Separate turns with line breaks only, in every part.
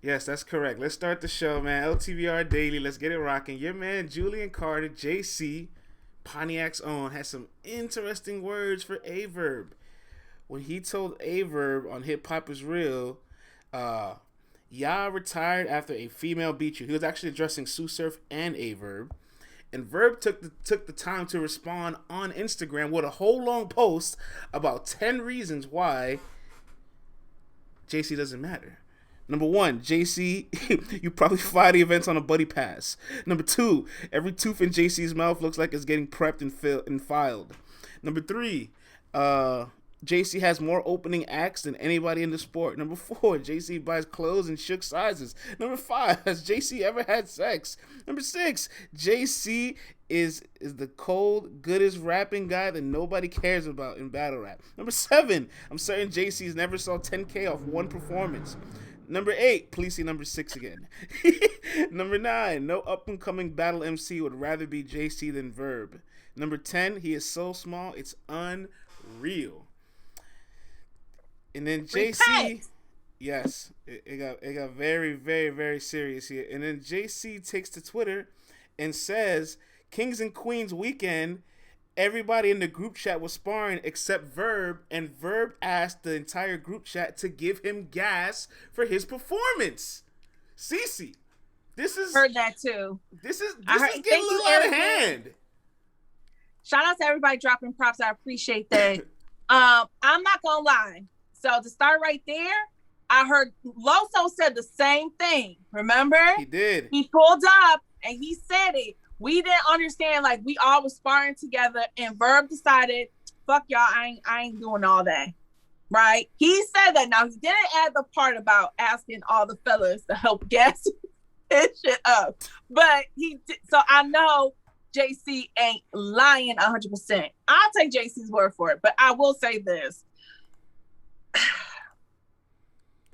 Yes, that's correct. Let's start the show, man. LTBR Daily. Let's get it rocking. Your man Julian Carter, JC, Pontiac's own, has some interesting words for A.ward. When he told A.ward on Hip Hop Is Real, uh, "Y'all retired after a female beat you." He was actually addressing Sue Surf and A.ward. And Verb took the time to respond on Instagram with a whole long post about 10 reasons why JC doesn't matter. Number one, JC, you probably fly the events on a buddy pass. Number two, every tooth in JC's mouth looks like it's getting prepped and filed. Number three, JC has more opening acts than anybody in the sport. Number four, JC buys clothes in shook sizes. Number five, has JC ever had sex? Number six, JC is the cold, goodest rapping guy that nobody cares about in battle rap. Number seven, I'm certain JC's never saw 10K off one performance. Number 8, please see number 6 again. Number 9, no up-and-coming battle MC would rather be JC than Verb. Number 10, he is so small, it's unreal. And then JC, yes, it got very, very, very serious here. And then JC takes to Twitter and says, Kings and Queens weekend, everybody in the group chat was sparring except Verb, and Verb asked the entire group chat to give him gas for his performance. CeCe, this is
heard that too.
This is getting a little out of hand.
Shout out to everybody dropping props. I appreciate that. I'm not gonna lie. So to start right there, I heard Loso said the same thing. Remember?
He did.
He pulled up and he said it. We didn't understand, like, we all was sparring together, and Verb decided, fuck y'all, I ain't doing all that, right? He said that. Now, he didn't add the part about asking all the fellas to help gas his shit up, but he did. So I know JC ain't lying 100%. I'll take JC's word for it, but I will say this.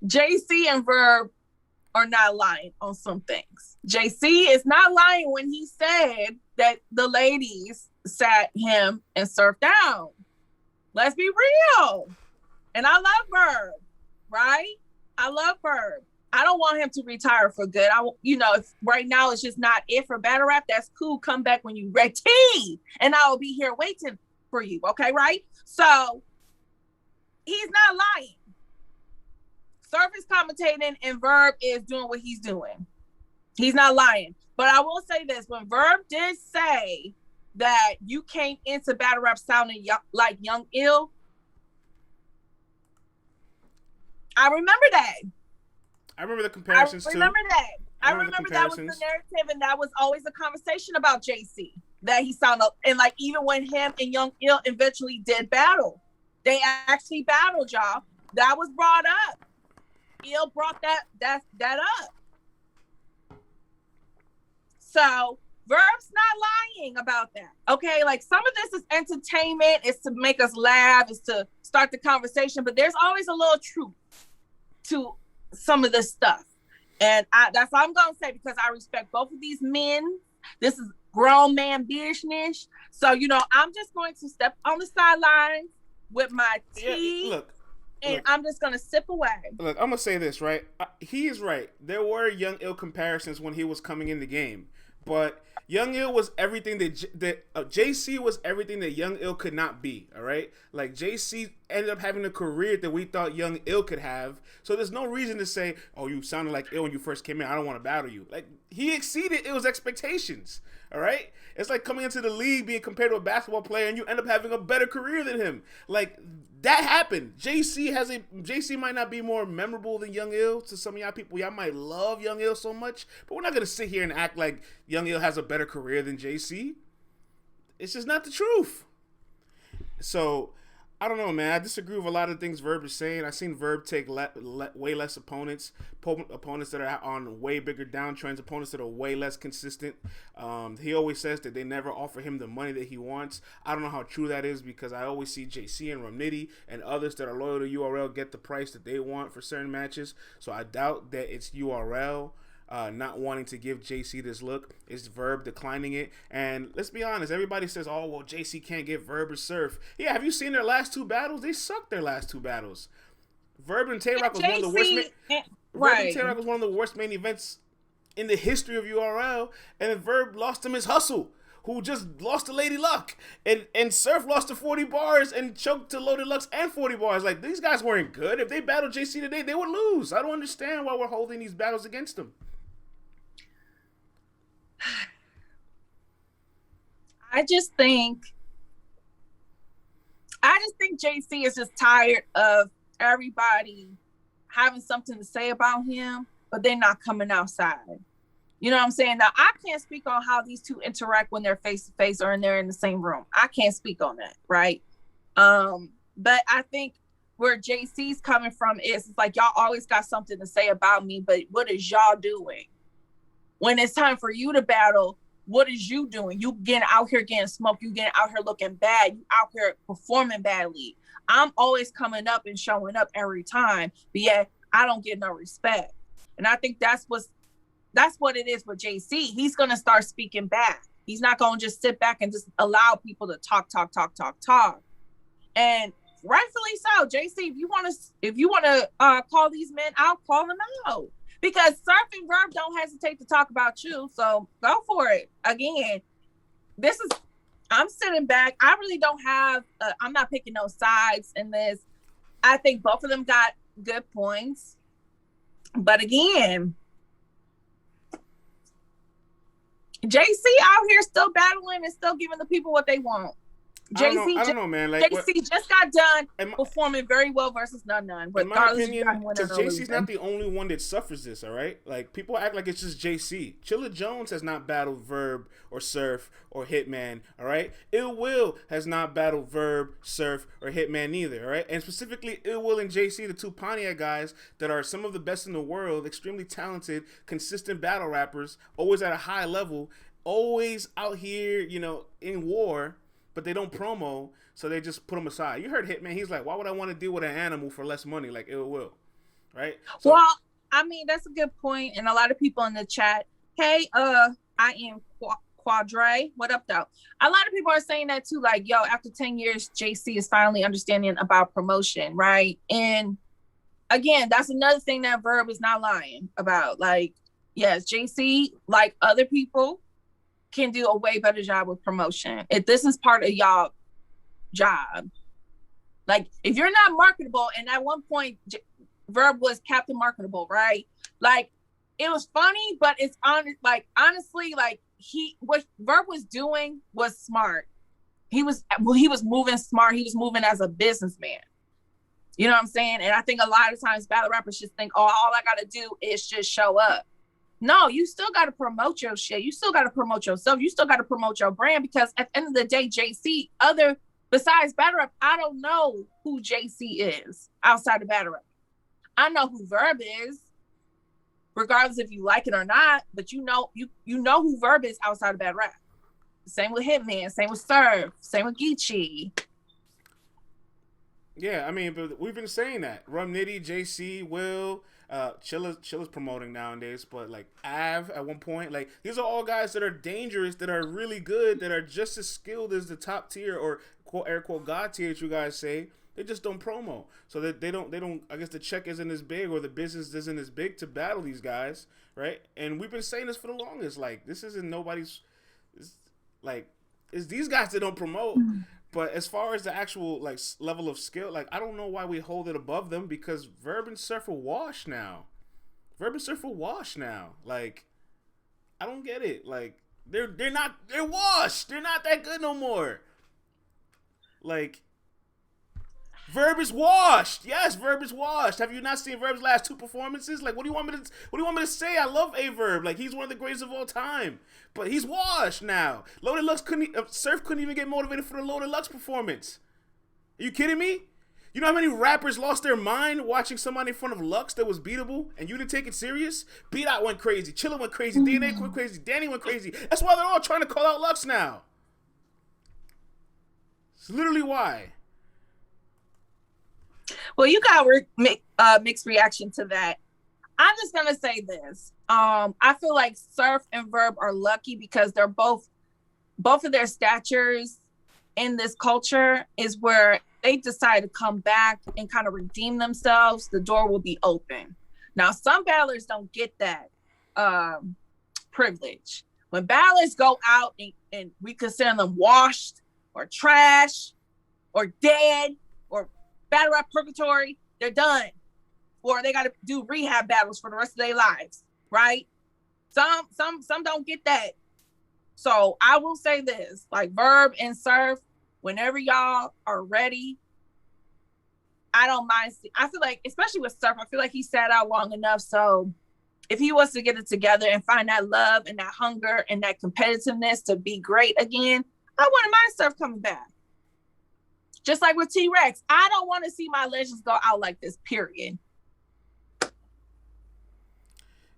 JC and Verb are not lying on some things. JC is not lying when he said that the ladies sat him and surfed down. Let's be real. And I love Verb, right? I love Verb. I don't want him to retire for good. If right now it's just not it for battle rap, that's cool. Come back when you ready, and I will be here waiting for you. Okay, right? So he's not lying. Surf is commentating and Verb is doing what he's doing. He's not lying. But I will say this. When Verb did say that you came into battle rap sounding like Young Ill, I remember that.
I remember the comparisons too.
I remember that was the narrative, and that was always a conversation about JC. That he sounded, and like even when him and Young Ill eventually did battle, they actually battled, y'all. That was brought up. Ill brought that up. So Verb's not lying about that. Okay, like some of this is entertainment, it's to make us laugh, it's to start the conversation, but there's always a little truth to some of this stuff. And that's all I'm gonna say, because I respect both of these men. This is grown man business. So, I'm just going to step on the sidelines with my tea.
Look,
I'm just going to sip away.
Look, I'm going to say this, right? He is right. There were Young Ill comparisons when he was coming in the game. But Young Ill was everything that JC was everything that Young Ill could not be, all right? Like, JC ended up having a career that we thought Young Ill could have. So there's no reason to say, oh, you sounded like Ill when you first came in. I don't want to battle you. Like, he exceeded Ill's expectations, all right? It's like coming into the league, being compared to a basketball player, and you end up having a better career than him. Like, that happened. JC might not be more memorable than Young Ill to some of y'all people. Y'all might love Young Ill so much, but we're not going to sit here and act like Young Ill has a better career than JC. It's just not the truth. So, I don't know, man. I disagree with a lot of things Verb is saying. I've seen Verb take way less opponents that are on way bigger downtrends, opponents that are way less consistent. He always says that they never offer him the money that he wants. I don't know how true that is, because I always see JC and Romnitty and others that are loyal to URL get the price that they want for certain matches. So I doubt that it's URL not wanting to give JC this look. It's Verb declining it. And let's be honest, everybody says, oh, well, JC can't get Verb or Surf. Yeah, have you seen their last two battles? They sucked their last two battles. Verb and Tay-Rock was one of the worst. Verb and Tay-Rock was one of the worst main events in the history of URL, and then Verb lost him his Hustle, who just lost to Lady Luck, and Surf lost to 40 bars and choked to Loaded Lux and 40 bars. Like, these guys weren't good. If they battled JC today, they would lose. I don't understand why we're holding these battles against them.
I just think JC is just tired of everybody having something to say about him, but they're not coming outside. You know what I'm saying? Now, I can't speak on how these two interact when they're face to face or they're in the same room. I can't speak on that, right? But I think where JC's coming from is it's like, y'all always got something to say about me, but what is y'all doing? When it's time for you to battle, what is you doing? You getting out here getting smoked. You getting out here looking bad. You out here performing badly. I'm always coming up and showing up every time, but yet I don't get no respect. And I think that's what it is with JC. He's going to start speaking back. He's not going to just sit back and just allow people to talk. And rightfully so, JC, if you want to call these men out, call them out. Because Surf and Verb don't hesitate to talk about you. So go for it. Again, I'm sitting back. I really don't have, I'm not picking no sides in this. I think both of them got good points. But again, JC out here still battling and still giving the people what they want.
I don't know, man. Like,
JC just got done performing very well versus none.
In my opinion, because JC's not the only one that suffers this, all right? Like, people act like it's just JC. Chilla Jones has not battled Verb or Surf or Hitman, all right? Ill Will has not battled Verb, Surf, or Hitman either, all right? And specifically, Ill Will and JC, the two Pontiac guys that are some of the best in the world, extremely talented, consistent battle rappers, always at a high level, always out here, you know, in war, but they don't promo, so they just put them aside. You heard Hitman, he's like, why would I want to deal with an animal for less money like Ill Will, right? So,
well, I mean, that's a good point, and a lot of people in the chat, hey, I am Quadre, what up, though? A lot of people are saying that too, like, yo, after 10 years, JC is finally understanding about promotion, right? And again, that's another thing that Verb is not lying about. Like, yes, JC, like other people, can do a way better job with promotion. If this is part of y'all job, like if you're not marketable, and at one point Verb was Captain Marketable, right? Like it was funny, but it's honestly, like what Verb was doing was smart. He was moving smart. He was moving as a businessman. You know what I'm saying? And I think a lot of times battle rappers just think, oh, all I gotta do is just show up. No, you still got to promote your shit. You still got to promote yourself. You still got to promote your brand, because at the end of the day, JC, besides battle rap, I don't know who JC is outside of battle rap. I know who Verb is, regardless if you like it or not, but you know who Verb is outside of battle rap. Same with Hitman, same with Surf, same with Geechee.
Yeah, I mean, but we've been saying that. Rum Nitty, JC, Will, Chilla's promoting nowadays, but like Av at one point, like these are all guys that are dangerous, that are really good, that are just as skilled as the top tier or quote air quote god tier that you guys say. They just don't promo, so that they don't. I guess the check isn't as big or the business isn't as big to battle these guys, right? And we've been saying this for the longest. Like this isn't nobody's. It's these guys that don't promote. But as far as the actual like level of skill, like I don't know why we hold it above them, because Verb and Surf are washed now. Like I don't get it. Like they're washed. They're not that good no more. Like Verb is washed. Yes, Verb is washed. Have you not seen Verb's last two performances? Like, what do you want me to say? I love A-Verb. Like, he's one of the greatest of all time. But he's washed now. Loaded Lux Surf couldn't even get motivated for the Loaded Lux performance. Are you kidding me? You know how many rappers lost their mind watching somebody in front of Lux that was beatable, and you didn't take it serious? Beat Out went crazy. Chilla went crazy. DNA went crazy. Danny went crazy. That's why they're all trying to call out Lux now. It's literally why.
Well, you got mixed reaction to that. I'm just gonna say this. I feel like Surf and Verb are lucky because they're both of their statures in this culture is where they decide to come back and kind of redeem themselves. The door will be open. Now, some battlers don't get that privilege. When battlers go out and we consider them washed or trash or dead or battle rap purgatory, they're done. Or they got to do rehab battles for the rest of their lives, right? Some don't get that. So I will say this, like Verb and Surf, whenever y'all are ready, I don't mind. I feel like, especially with Surf, I feel like he sat out long enough. So if he was to get it together and find that love and that hunger and that competitiveness to be great again, I wouldn't mind Surf coming back. Just like with T-Rex, I don't want to see my legends go out like this, period.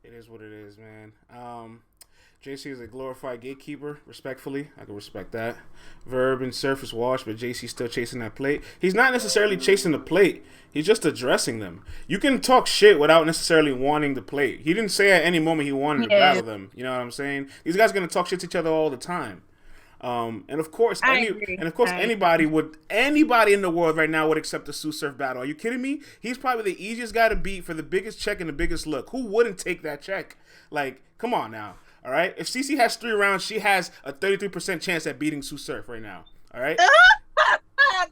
It is what it is, man. JC is a glorified gatekeeper, respectfully. I can respect that. Verb and Surf is washed, but JC's still chasing that plate. He's not necessarily chasing the plate. He's just addressing them. You can talk shit without necessarily wanting the plate. He didn't say at any moment he wanted to battle them. You know what I'm saying? These guys are going to talk shit to each other all the time. And of course, anybody in the world right now would accept a Sue Surf battle. Are you kidding me? He's probably the easiest guy to beat for the biggest check and the biggest look. Who wouldn't take that check? Like, come on now. All right. If CeCe has 3 rounds, she has a 33% chance at beating Sue Surf right now. All right.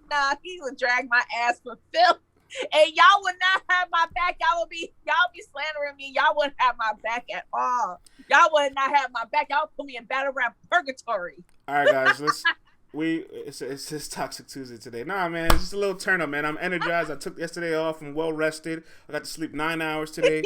Nah, he would drag my ass for Phil. And y'all would not have my back. Y'all be slandering me. Y'all wouldn't have my back at all. Y'all would not have my back. Y'all put me in battle rap purgatory.
All right, guys. It's just Toxic Tuesday today. Nah, man, it's just a little turn up, man. I'm energized. I took yesterday off. I'm well rested. I got to sleep 9 hours today.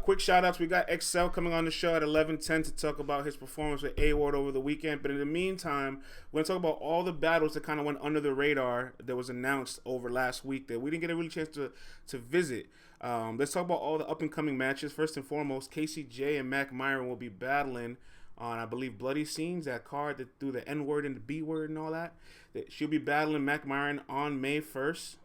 Quick shout outs. We got Xcel coming on the show at 11:10 to talk about his performance with A.ward over the weekend. But in the meantime, we're going to talk about all the battles that kind of went under the radar that was announced over last week that we didn't get a really chance to visit. Let's talk about all the up and coming matches. First and foremost, KCJ and Mack Myron will be battling on, I believe, Bloody Scenes, that card that threw the N-word and the B-word and all that. She'll be battling Mack Myron on May 1st.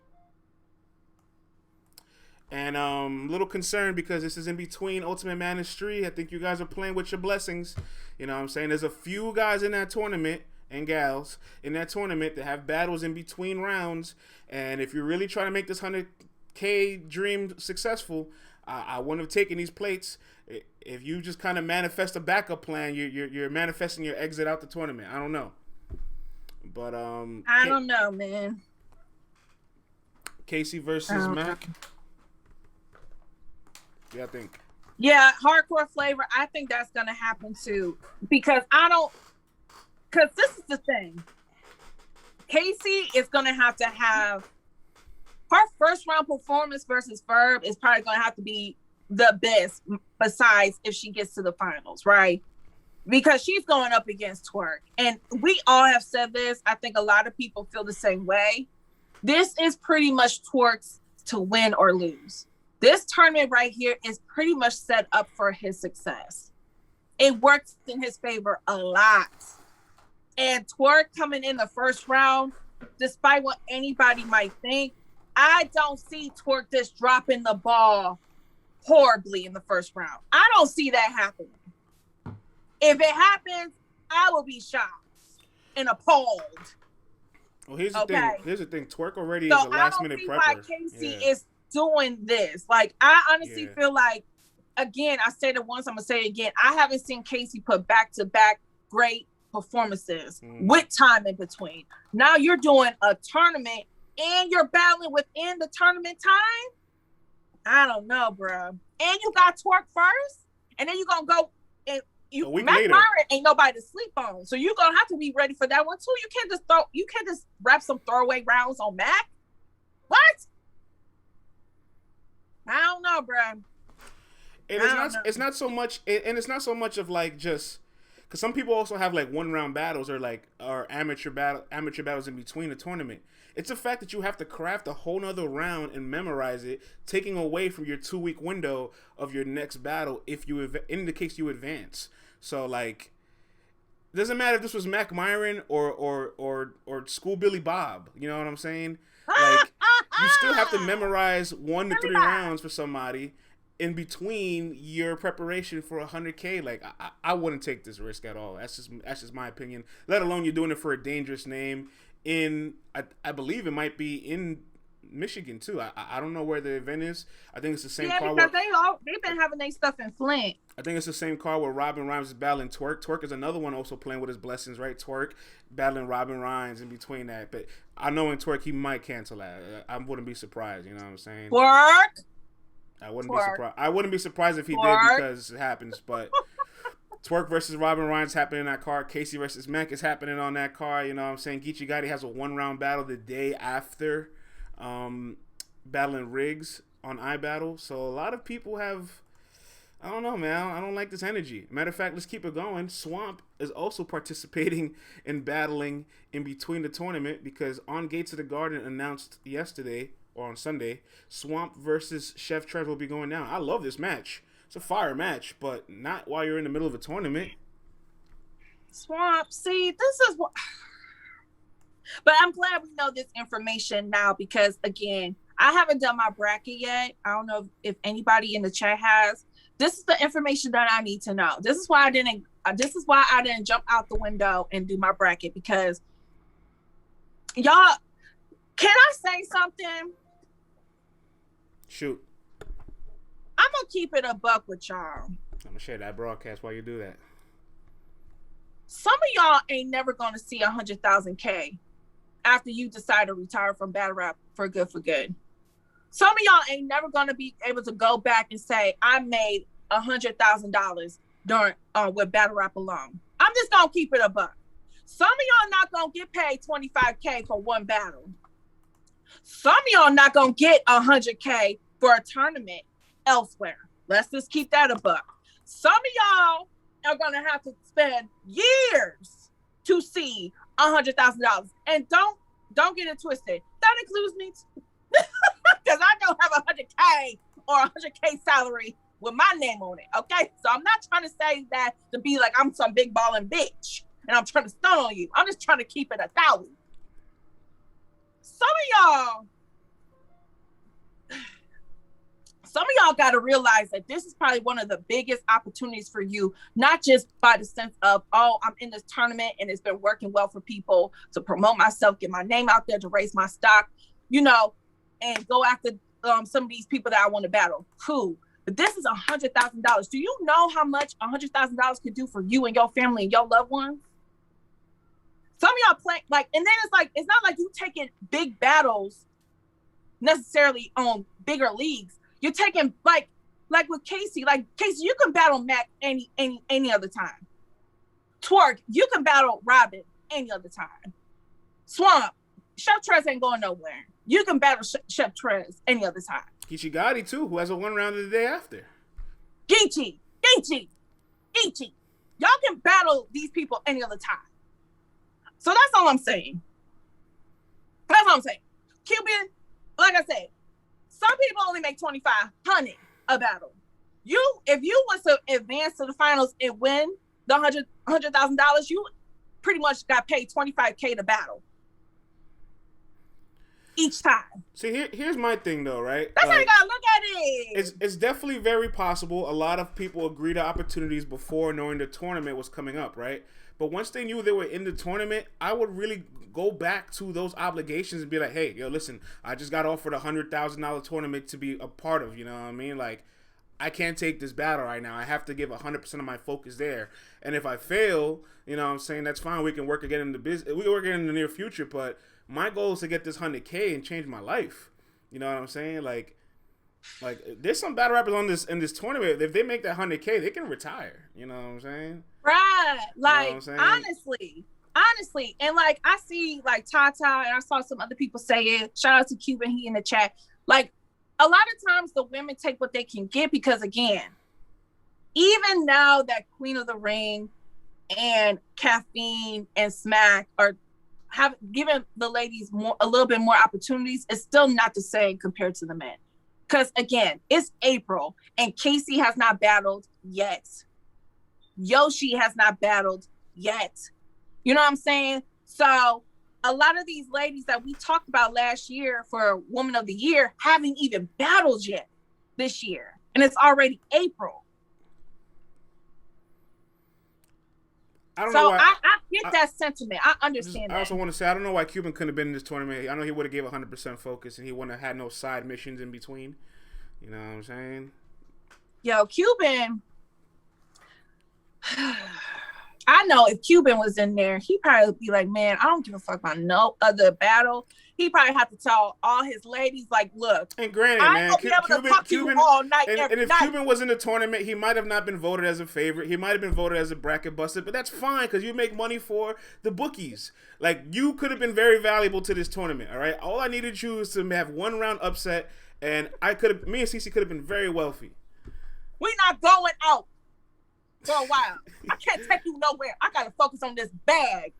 And a little concerned because this is in between Ultimate Man Street. I think you guys are playing with your blessings. You know what I'm saying? There's a few guys in that tournament and gals in that tournament that have battles in between rounds. And if you're really trying to make this 100K dream successful, I wouldn't have taken these plates. If you just kind of manifest a backup plan, you're manifesting your exit out the tournament. I don't know, but
I don't know, man.
Casey versus Mack. Yeah, I think.
Yeah, hardcore flavor. I think that's gonna happen too because this is the thing. Casey is gonna have her first round performance versus Verb is probably gonna have to be the best, besides if she gets to the finals, right? Because she's going up against Twerk. And we all have said this. I think a lot of people feel the same way. This is pretty much Twerk's to win or lose. This tournament right here is pretty much set up for his success. It works in his favor a lot. And Twerk coming in the first round, despite what anybody might think, I don't see Twerk just dropping the ball horribly in the first round. I don't see that happening. If it happens, I will be shocked and appalled.
Well, here's the thing. Twerk already is a last minute prepper.
Why Casey is doing this. Like, I honestly feel like, again, I said it once, I'm gonna say it again. I haven't seen Casey put back-to-back great performances with time in between. Now you're doing a tournament and you're battling within the tournament time. I don't know, bro. And you got Twerk first, and then you're gonna go and Mack Myron ain't nobody to sleep on. So you're gonna have to be ready for that one too. You can't just wrap some throwaway rounds on Mack. What? I don't know, bro.
It's not so much, and it's not so much of like just because some people also have like 1-round battles or amateur battles in between the tournament. It's the fact that you have to craft a whole nother round and memorize it, taking away from your 2-week window of your next battle in the case you advance. So like, it doesn't matter if this was Mack Myron or School Billy Bob. You know what I'm saying? Like, you still have to memorize 1 to 3 rounds for somebody in between your preparation for 100K. Like, I wouldn't take this risk at all. That's just my opinion. Let alone you're doing it for a dangerous name. I believe it might be in Michigan too. I don't know where the event is. I think it's the same car.
Yeah, because they've been having their stuff in Flint.
I think it's the same car where Robin Rhymes is battling Twerk. Twerk is another one also playing with his blessings, right? Twerk battling Robin Rhymes in between that. But I know in Twerk he might cancel that. I wouldn't be surprised. You know what I'm saying?
Twerk.
I wouldn't be surprised. I wouldn't be surprised if he did because it happens. But Twerk versus Robin Ryan's happening in that car. Casey versus Mack is happening on that car. You know what I'm saying? Geechee Gotti has a 1-round battle the day after battling Riggs on iBattle. So a lot of people have, I don't know, man. I don't like this energy. Matter of fact, let's keep it going. Swamp is also participating in battling in between the tournament because On Gates of the Garden announced yesterday or on Sunday, Swamp versus Chef Trez will be going down. I love this match. It's a fire match, but not while you're in the middle of a tournament.
Swamp, see, this is what... But I'm glad we know this information now because, again, I haven't done my bracket yet. I don't know if anybody in the chat has. This is the information that I need to know. This is why I didn't jump out the window and do my bracket because y'all, can I say something?
Shoot.
I'm gonna keep it a buck with y'all.
I'm gonna share that broadcast while you do that.
Some of y'all ain't never gonna see 100,000 K after you decide to retire from battle rap for good. Some of y'all ain't never gonna be able to go back and say I made $100,000 during with battle rap alone. I'm just gonna keep it a buck. Some of y'all not gonna get paid 25K for one battle. Some of y'all not gonna get 100K for a tournament elsewhere. Let's just keep that a buck. Some of y'all are gonna have to spend years to see $100,000, and don't get it twisted. That includes me too, because I don't have 100K or 100K salary with my name on it. Okay, so I'm not trying to say that to be like I'm some big ballin' bitch and I'm trying to stun on you. I'm just trying to keep it 1,000. Some of y'all got to realize that this is probably one of the biggest opportunities for you, not just by the sense of, oh, I'm in this tournament and it's been working well for people to promote myself, get my name out there, to raise my stock, you know, and go after some of these people that I want to battle. Cool. But this is $100,000. Do you know how much $100,000 could do for you and your family and your loved ones? Some of y'all play like, and then it's like, it's not like you taking big battles necessarily on bigger leagues. You're taking like with Casey, you can battle Mack any other time. Twerk, you can battle Robin any other time. Swamp, Chef Trez ain't going nowhere. You can battle Chef Trez any other time.
Geechee Gotti too, who has a 1-rounder the day after.
Geechee. Y'all can battle these people any other time. So that's all I'm saying. Cuban, like I said, some people only make $2,500 a battle. If you was to advance to the finals and win the $100,000, you pretty much got paid $25K to battle each time.
See, here's my thing though, right?
That's how you gotta look at it.
It's definitely very possible. A lot of people agreed to opportunities before knowing the tournament was coming up, right? But once they knew they were in the tournament, I would really go back to those obligations and be like, hey, yo, listen, I just got offered a $100,000 tournament to be a part of, you know what I mean? Like, I can't take this battle right now. I have to give 100% of my focus there. And if I fail, you know what I'm saying, that's fine. We can work again in the business. We can work again in the near future, but my goal is to get this 100K and change my life. You know what I'm saying? Like there's some battle rappers in this tournament. If they make that 100K, they can retire. You know what I'm saying?
Right. Like,
you know what I'm saying?
Honestly. And like, I see like Tata and I saw some other people say it. Shout out to Cuban, he in the chat. Like, a lot of times the women take what they can get because, again, even now that Queen of the Ring and Caffeine and Smack have given the ladies a little bit more opportunities, it's still not the same compared to the men. Because, again, it's April and Casey has not battled yet. Yoshi has not battled yet. You know what I'm saying? So a lot of these ladies that we talked about last year for Woman of the Year haven't even battled yet this year. And it's already April.
I don't know why.
I get that sentiment. I understand that.
I also want to say I don't know why Cuban couldn't have been in this tournament. I know he would have gave 100% focus and he wouldn't have had no side missions in between. You know what I'm saying?
Yo, Cuban. I know if Cuban was in there, he probably would be like, man, I don't give a fuck about no other battle. He probably have to tell all his ladies, like, look.
And granted, man, Cuban all night, and if Cuban was in the tournament, he might have not been voted as a favorite. He might have been voted as a bracket buster, but that's fine because you make money for the bookies. Like, you could have been very valuable to this tournament, all right? All I needed you is to have one round upset, and me and CeCe could have been very wealthy.
We're not going out for a while. I can't take you nowhere. I gotta focus on this bag.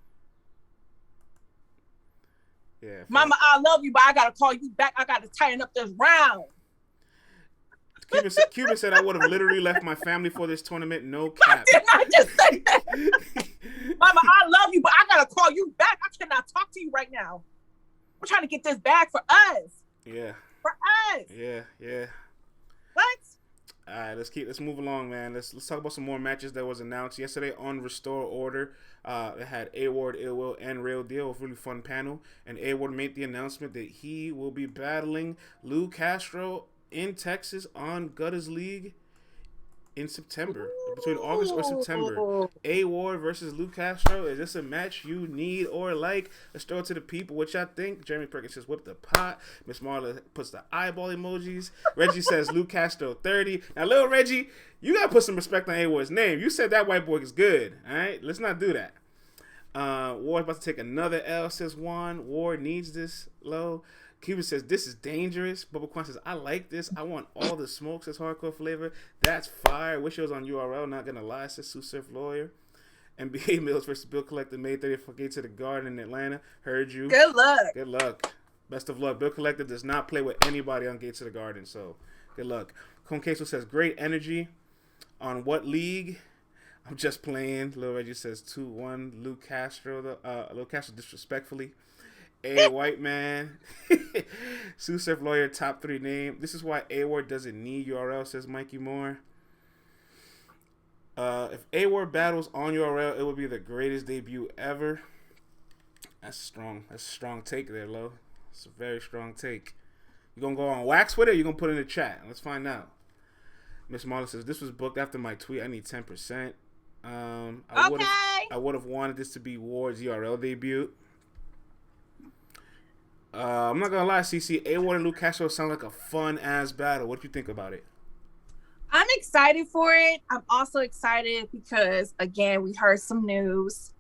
Yeah,
Mama, I love you, but I gotta call you back. I gotta tighten up this round.
Cuban said I would have literally left my family for this tournament. No cap.
Did I just say that? Mama, I love you, but I gotta call you back. I cannot talk to you right now. We're trying to get this bag for us.
Yeah.
For us.
Yeah.
What?
All right, let's move along, man. Let's talk about some more matches that was announced yesterday on Restore Order. It had A.ward, Ill Will, and Real Deal. A really fun panel. And A.ward made the announcement that he will be battling Lu Castro in Texas on Gutters League in September, between August or September. A.ward versus Lu Castro. Is this a match you need or like? Let's throw it to the people. What y'all think? Jeremy Perkins says, whip the pot. Miss Marla puts the eyeball emojis. Reggie says, Lu Castro 30. Now, little Reggie, you got to put some respect on A.ward's name. You said that white boy is good. All right? Let's not do that. Ward's about to take another L, says Juan. Ward needs this, low. Cuban says, this is dangerous. Bubba Quan says, I like this. I want all the smoke, says Hardcore Flavor. That's fire. Wish it was on URL. Not going to lie, says Sue Surf Lawyer. NBA Mills versus Bill Collector, May 30th for Gates of the Garden in Atlanta. Heard you.
Good luck.
Good luck. Best of luck. Bill Collector does not play with anybody on Gates of the Garden, so good luck. Con Queso says, great energy. On what league? I'm just playing. Lil Reggie says 2-1. Lu Castro disrespectfully. A white man. Sue Surf Lawyer, top 3 name. This is why A.ward doesn't need URL, says Mikey Moore. If A.ward battles on URL, it would be the greatest debut ever. That's strong. That's a strong take there, Lo. It's a very strong take. You gonna go on wax with it, or you gonna put it in the chat? Let's find out. Miss Marla says, this was booked after my tweet. I need 10%. I would have wanted this to be Ward's URL debut. I'm not gonna lie, CeCe. A.ward and Lu Castro sound like a fun ass battle. What do you think about it?
I'm excited for it. I'm also excited because, again, we heard some news.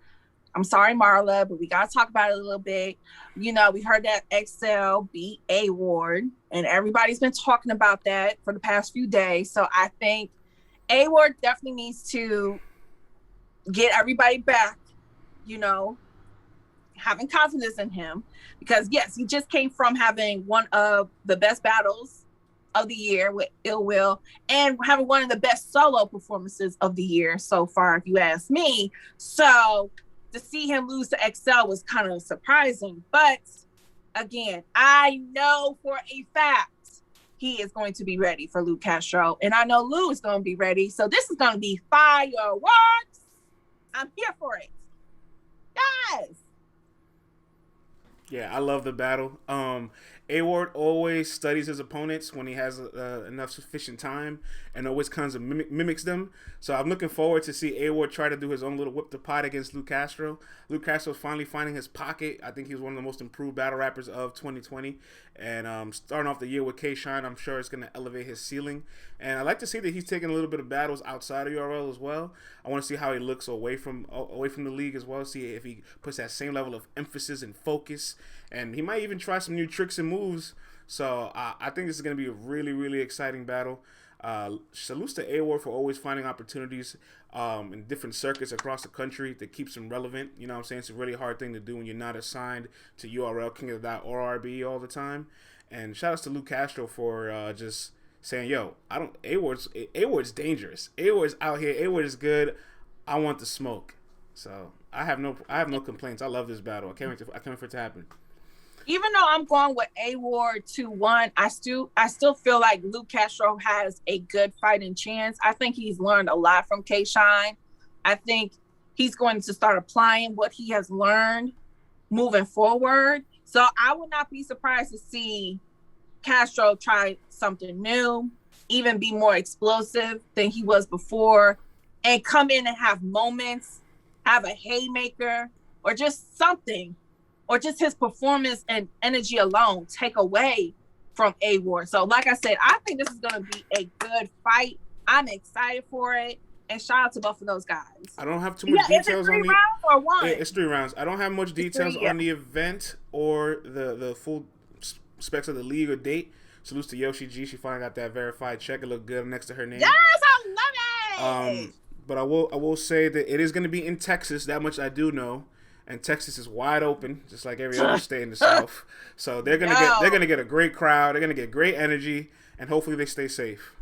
I'm sorry, Marla, but we gotta talk about it a little bit. You know, we heard that Xcel beat A.ward, and everybody's been talking about that for the past few days. So I think A.ward definitely needs to get everybody back, you know, having confidence in him, because yes, he just came from having one of the best battles of the year with Ill Will and having one of the best solo performances of the year so far, if you ask me. So to see him lose to Xcel was kind of surprising, but again, I know for a fact he is going to be ready for Lu Castro, and I know Lu is going to be ready. So this is going to be fireworks. I'm here for it. Yes.
Yeah, I love the battle. A.ward always studies his opponents when he has enough sufficient time, and always kinds of mimics them. So I'm looking forward to see A.ward try to do his own little whip the pot against Lu Castro. Lu Castro's finally finding his pocket. I think he's one of the most improved battle rappers of 2020. And starting off the year with K-Shine, I'm sure it's going to elevate his ceiling. And I like to see that he's taking a little bit of battles outside of URL as well. I want to see how he looks away from the league as well. See if he puts that same level of emphasis and focus. And he might even try some new tricks and moves. So I think this is going to be a really, really exciting battle. Salutes to A.ward for always finding opportunities in different circuits across the country that keeps him relevant. You know what I'm saying? It's a really hard thing to do when you're not assigned to URL, King of the Dot, or RB all the time. And shout outs to Lu Castro for just saying, yo, A.ward's dangerous. A.ward's out here. A.ward is good. I want the smoke. So I have no complaints. I love this battle. I can't wait for it to happen.
Even though I'm going with A.ward 2-1, I still feel like Lu Castro has a good fighting chance. I think he's learned a lot from K-Shine. I think he's going to start applying what he has learned moving forward. So I would not be surprised to see Castro try something new, even be more explosive than he was before, and come in and have moments, have a haymaker, or just something, or just his performance and energy alone take away from A.ward. So like I said, I think this is going to be a good fight. I'm excited for it. And shout out to both of those guys.
I don't have too much details on the
rounds or one?
It's 3 rounds. I don't have much details on the event or the full specs of the league or date. Salutes to Yoshi G. She finally got that verified check. It looked good next to her name.
Yes, I love it.
But I will say that it is going to be in Texas. That much I do know. And Texas is wide open, just like every other state in the South. So they're gonna get a great crowd. They're gonna get great energy, and hopefully they stay safe.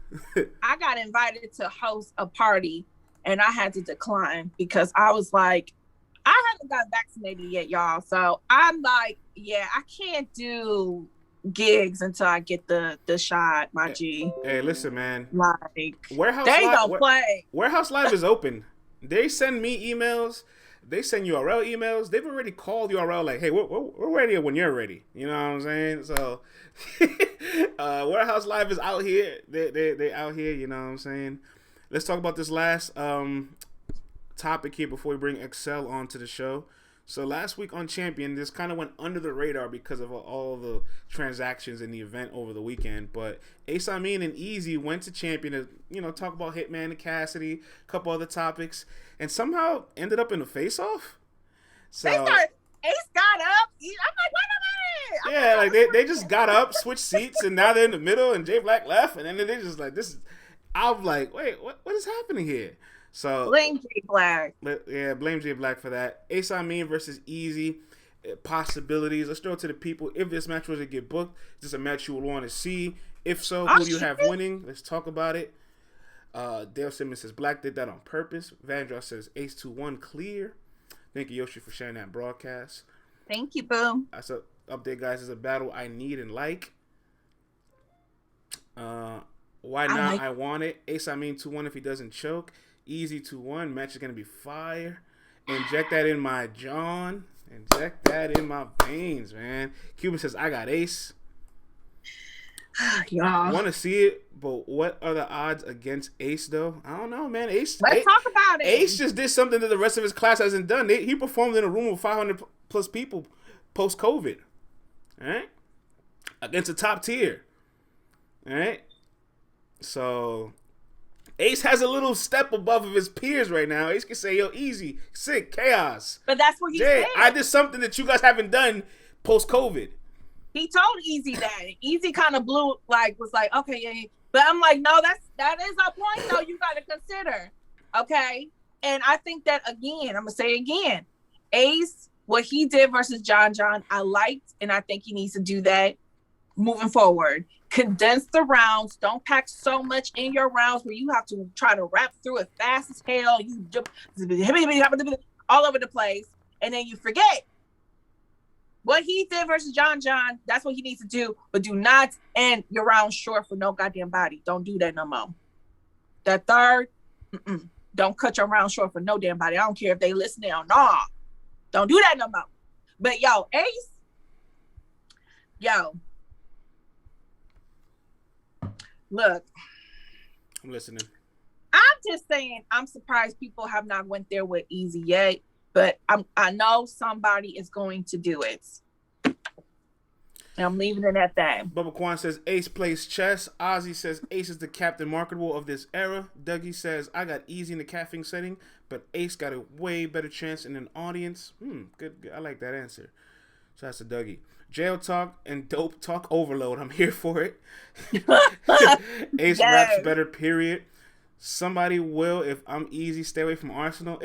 I got invited to host a party, and I had to decline because I was like, I haven't got vaccinated yet, y'all. So I'm like, yeah, I can't do gigs until I get the shot, my G.
Hey, listen, man.
Like, Warehouse
Live is open. They send me emails. They send URL emails. They've already called URL like, hey, we're ready when you're ready. You know what I'm saying? So Warehouse Live is out here. They out here, you know what I'm saying? Let's talk about this last topic here before we bring Xcel onto the show. So last week on Champion, this kind of went under the radar because of all the transactions in the event over the weekend. But Amin and Eazy went to Champion to, talk about Hitman and Cassidy, a couple other topics, and somehow ended up in a face-off. So Ace
got up. I'm like, wait a minute.
Yeah, like they just got up, switched seats, and now they're in the middle, and J Black left, and then they just like, this is. I'm like, wait, what is happening here? So
blame J Black.
Yeah, blame J Black for that. Amin versus Eazy. Possibilities. Let's throw it to the people. If this match was to get booked, is this a match you would want to see? If so, who do you have winning? Let's talk about it. Dale Simmons says Black did that on purpose. Vandross says Ace 2-1 clear. Thank you, Yoshi, for sharing that broadcast.
Thank you, boo.
That's a update, guys. Is a battle I need and like. Why not? I want it. Amin 2-1 if he doesn't choke. Easy 2-1. Match is gonna be fire. Inject that in my John. Inject that in my veins, man. Cuban says I got Ace.
Y'all
want to see it, but what are the odds against Ace though? I don't know, man.
Let's talk about it.
Ace just did something that the rest of his class hasn't done. He performed in a room with 500 plus people post COVID. All right, against a top tier. All right, so Ace has a little step above of his peers right now. Ace can say, yo, easy, sick, chaos.
But that's what he said.
I did something that you guys haven't done post-COVID.
He told Eazy that. Eazy kind of was like, okay, yeah. But I'm like, no, that is our point, though. You got to consider, okay? And I think that, again, I'm going to say it again. Ace, what he did versus John, I liked, and I think he needs to do that moving forward. Condense the rounds. Don't pack so much in your rounds where you have to try to rap through it fast as hell. You jump all over the place, and then you forget. What he did versus John, that's what he needs to do. But do not end your round short for no goddamn body. Don't do that no more. That third, don't cut your round short for no damn body. I don't care if they listening or not. Don't do that no more. But Ace, look.
I'm listening.
I'm just saying, I'm surprised people have not went there with Eazy yet. But I know somebody is going to do it. And I'm leaving it at that.
Bubba Kwan says Ace plays chess. Ozzy says Ace is the Captain Marketable of this era. Dougie says I got Eazy in the caffeine setting, but Ace got a way better chance in an audience. Good. I like that answer. Shouts to Dougie. Jail talk and dope talk overload. I'm here for it. Ace raps better, period. Somebody will, if I'm Eazy, stay away from Arsenal.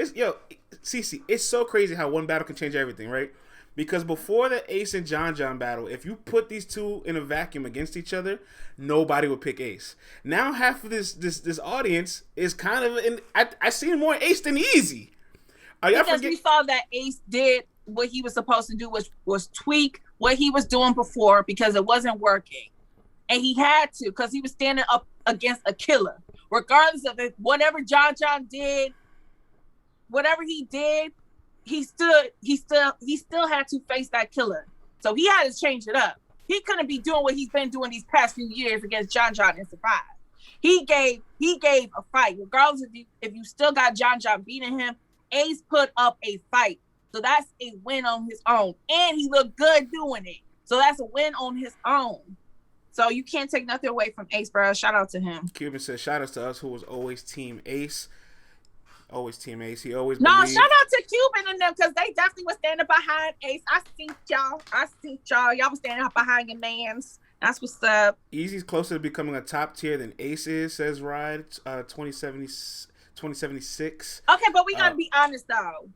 CeCe, it's so crazy how one battle can change everything, right? Because before the Ace and John battle, if you put these two in a vacuum against each other, nobody would pick Ace. Now half of this audience is kind of I see more Ace than Eazy.
We saw that Ace did what he was supposed to do, was tweak what he was doing before because it wasn't working. And he had to, because he was standing up against a killer. Regardless of whatever John did whatever he did, he still had to face that killer. So he had to change it up. He couldn't be doing what he's been doing these past few years against John and survive. He gave a fight, regardless if you still got John beating him. Ace put up a fight, so that's a win on his own, and he looked good doing it. So that's a win on his own. So you can't take nothing away from Ace, bro. Shout out to him.
Cuban says, shout out to us who was always Team Ace. Always Team Ace. He always
shout out to Cuban and them, because they definitely was standing behind Ace. I see y'all. Y'all was standing up behind your mans. That's what's up.
Eazy's closer to becoming a top tier than Ace is, says Ride 2076.
Okay, but we gotta be honest though,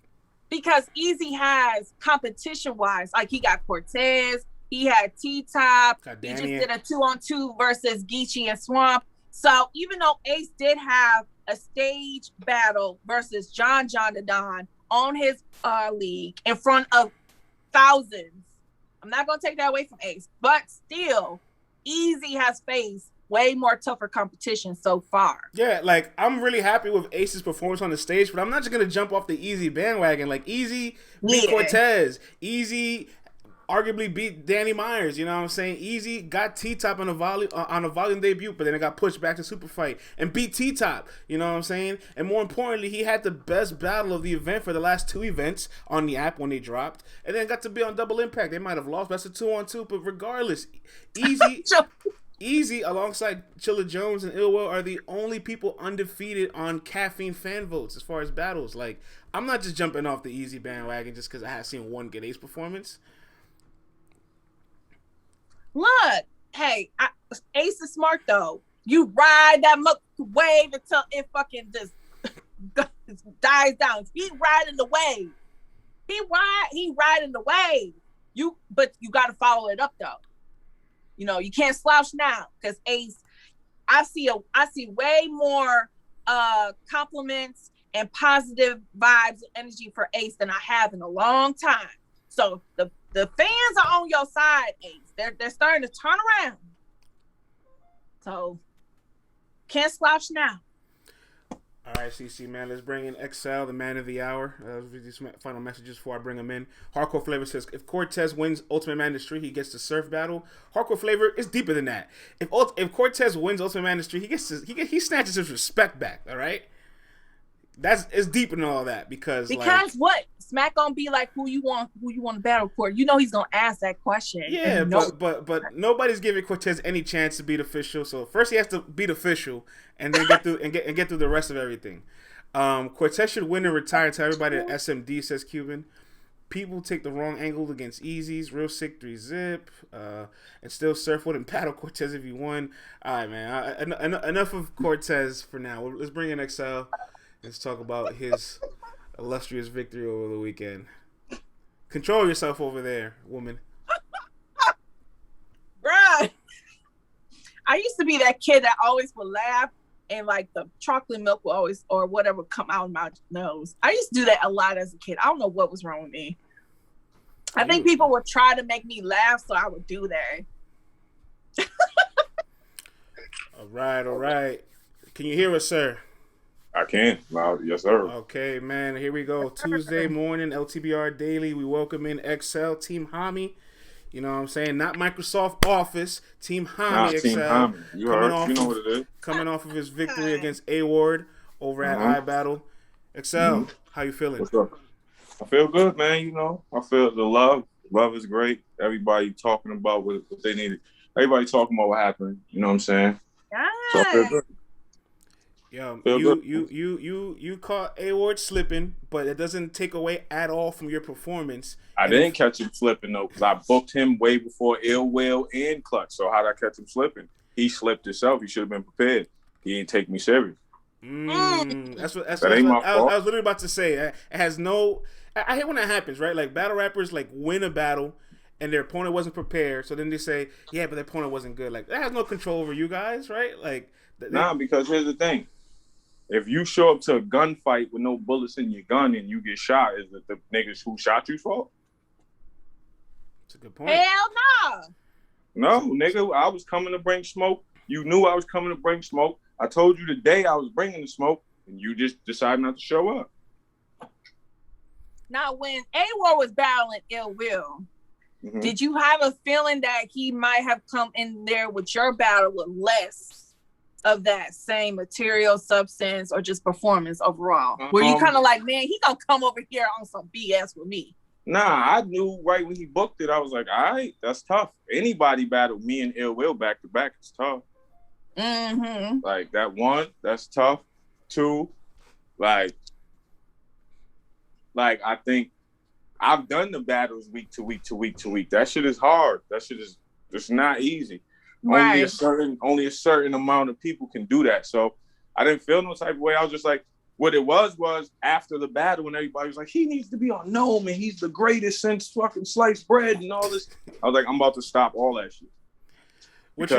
because Eazy has competition-wise, like he got Cortez, he had T-Top, he just did a 2-on-2 versus Geechee and Swamp. So even though Ace did have a stage battle versus John the Don on his league in front of thousands, I'm not going to take that away from Ace, but still, Eazy has faced way more tougher competition so far.
Yeah, like, I'm really happy with Ace's performance on the stage, but I'm not just going to jump off the Eazy bandwagon. Like, Eazy beat Cortez. Eazy arguably beat Danny Myers, you know what I'm saying? Eazy got T-Top on a volume debut, but then it got pushed back to Super Fight and beat T-Top, you know what I'm saying? And more importantly, he had the best battle of the event for the last 2 events on the app when they dropped, and then got to be on Double Impact. They might have lost, but that's a 2-on-2, but regardless, Eazy alongside Chilla Jones and A.ward are the only people undefeated on caffeine fan votes as far as battles. Like, I'm not just jumping off the Eazy bandwagon just because I have seen one good Ace performance.
Look, hey, Ace is smart though. You ride that wave until it fucking just dies down. He riding the wave. He riding the wave. But you got to follow it up though. You know, you can't slouch now, because Ace, I see way more compliments and positive vibes and energy for Ace than I have in a long time. So the fans are on your side, Ace. They're starting to turn around. So can't slouch now.
All right, CeCe, man. Let's bring in Xcel, the man of the hour. These final messages before I bring him in. Hardcore Flavor says, if Cortez wins Ultimate Man of the Street, he gets the surf battle. Hardcore Flavor is deeper than that. If Cortez wins Ultimate Man of the Street, he snatches his respect back. All right, it's deeper than all that because
what? Smack gonna be like, who you want to battle for? You know he's gonna ask that question.
Yeah, but nobody's giving Cortez any chance to beat official. So first he has to beat official, and then get through and get through the rest of everything. Cortez should win and retire to everybody at SMD, says Cuban. People take the wrong angle against Eazy's real sick 3-zip, and still surf wouldn't battle Cortez if he won. All right, man. Enough of Cortez for now. Let's bring in Xcel. Let's talk about his illustrious victory over the weekend. Control yourself over there, woman.
Bruh. I used to be that kid that always would laugh and like the chocolate milk would always, or whatever, come out of my nose. I used to do that a lot as a kid. I don't know what was wrong with me. I think people would try to make me laugh, so I would do that.
All right. Can you hear us, sir?
I can. Yes, sir.
Okay, man. Here we go. Tuesday morning, LTBR Daily. We welcome in Xcel, Team Hami. You know what I'm saying? Not Microsoft Office. Team Hami, Xcel.
Team Hami. You know what it is.
Coming off of his victory against A.ward over at iBattle. Xcel, how you feeling?
What's up? I feel good, man. You know, I feel the love. Love is great. Everybody talking about what they needed. Everybody talking about what happened. You know what I'm saying?
Yes.
So I feel good.
Yo, you caught A.ward slipping, but it doesn't take away at all from your performance.
I didn't catch him slipping though, because I booked him way before Ill Will and Clutch. So how did I catch him slipping? He slipped himself. He should have been prepared. He didn't take me serious.
That's what I was literally about to say. It has no. I hate when that happens, right? Like battle rappers like win a battle and their opponent wasn't prepared, so then they say, yeah, but their opponent wasn't good. Like that has no control over you guys, right? Like
because here's the thing. If you show up to a gunfight with no bullets in your gun and you get shot, is it the niggas who shot you's fault?
That's a good point.
Hell
no. No, nigga, I was coming to bring smoke. You knew I was coming to bring smoke. I told you the day I was bringing the smoke, and you just decided not to show up.
Now, when A.ward was battling Ill Will, did you have a feeling that he might have come in there with your battle with less of that same material, substance, or just performance overall? Were you kind of like, man, he gonna come over here on some BS with me?
Nah, I knew right when he booked it. I was like, all right, that's tough. Anybody battled me and Ill Will back to back. It's tough. Like that one, that's tough. Two, like I think I've done the battles week to week to week to week. That shit is hard. That shit is just not easy. Right. Only a certain amount of people can do that. So I didn't feel no type of way. I was just like, what it was after the battle when everybody was like, he needs to be on No, man. He's the greatest since fucking sliced bread and all this. I was like, I'm about to stop all that shit.
What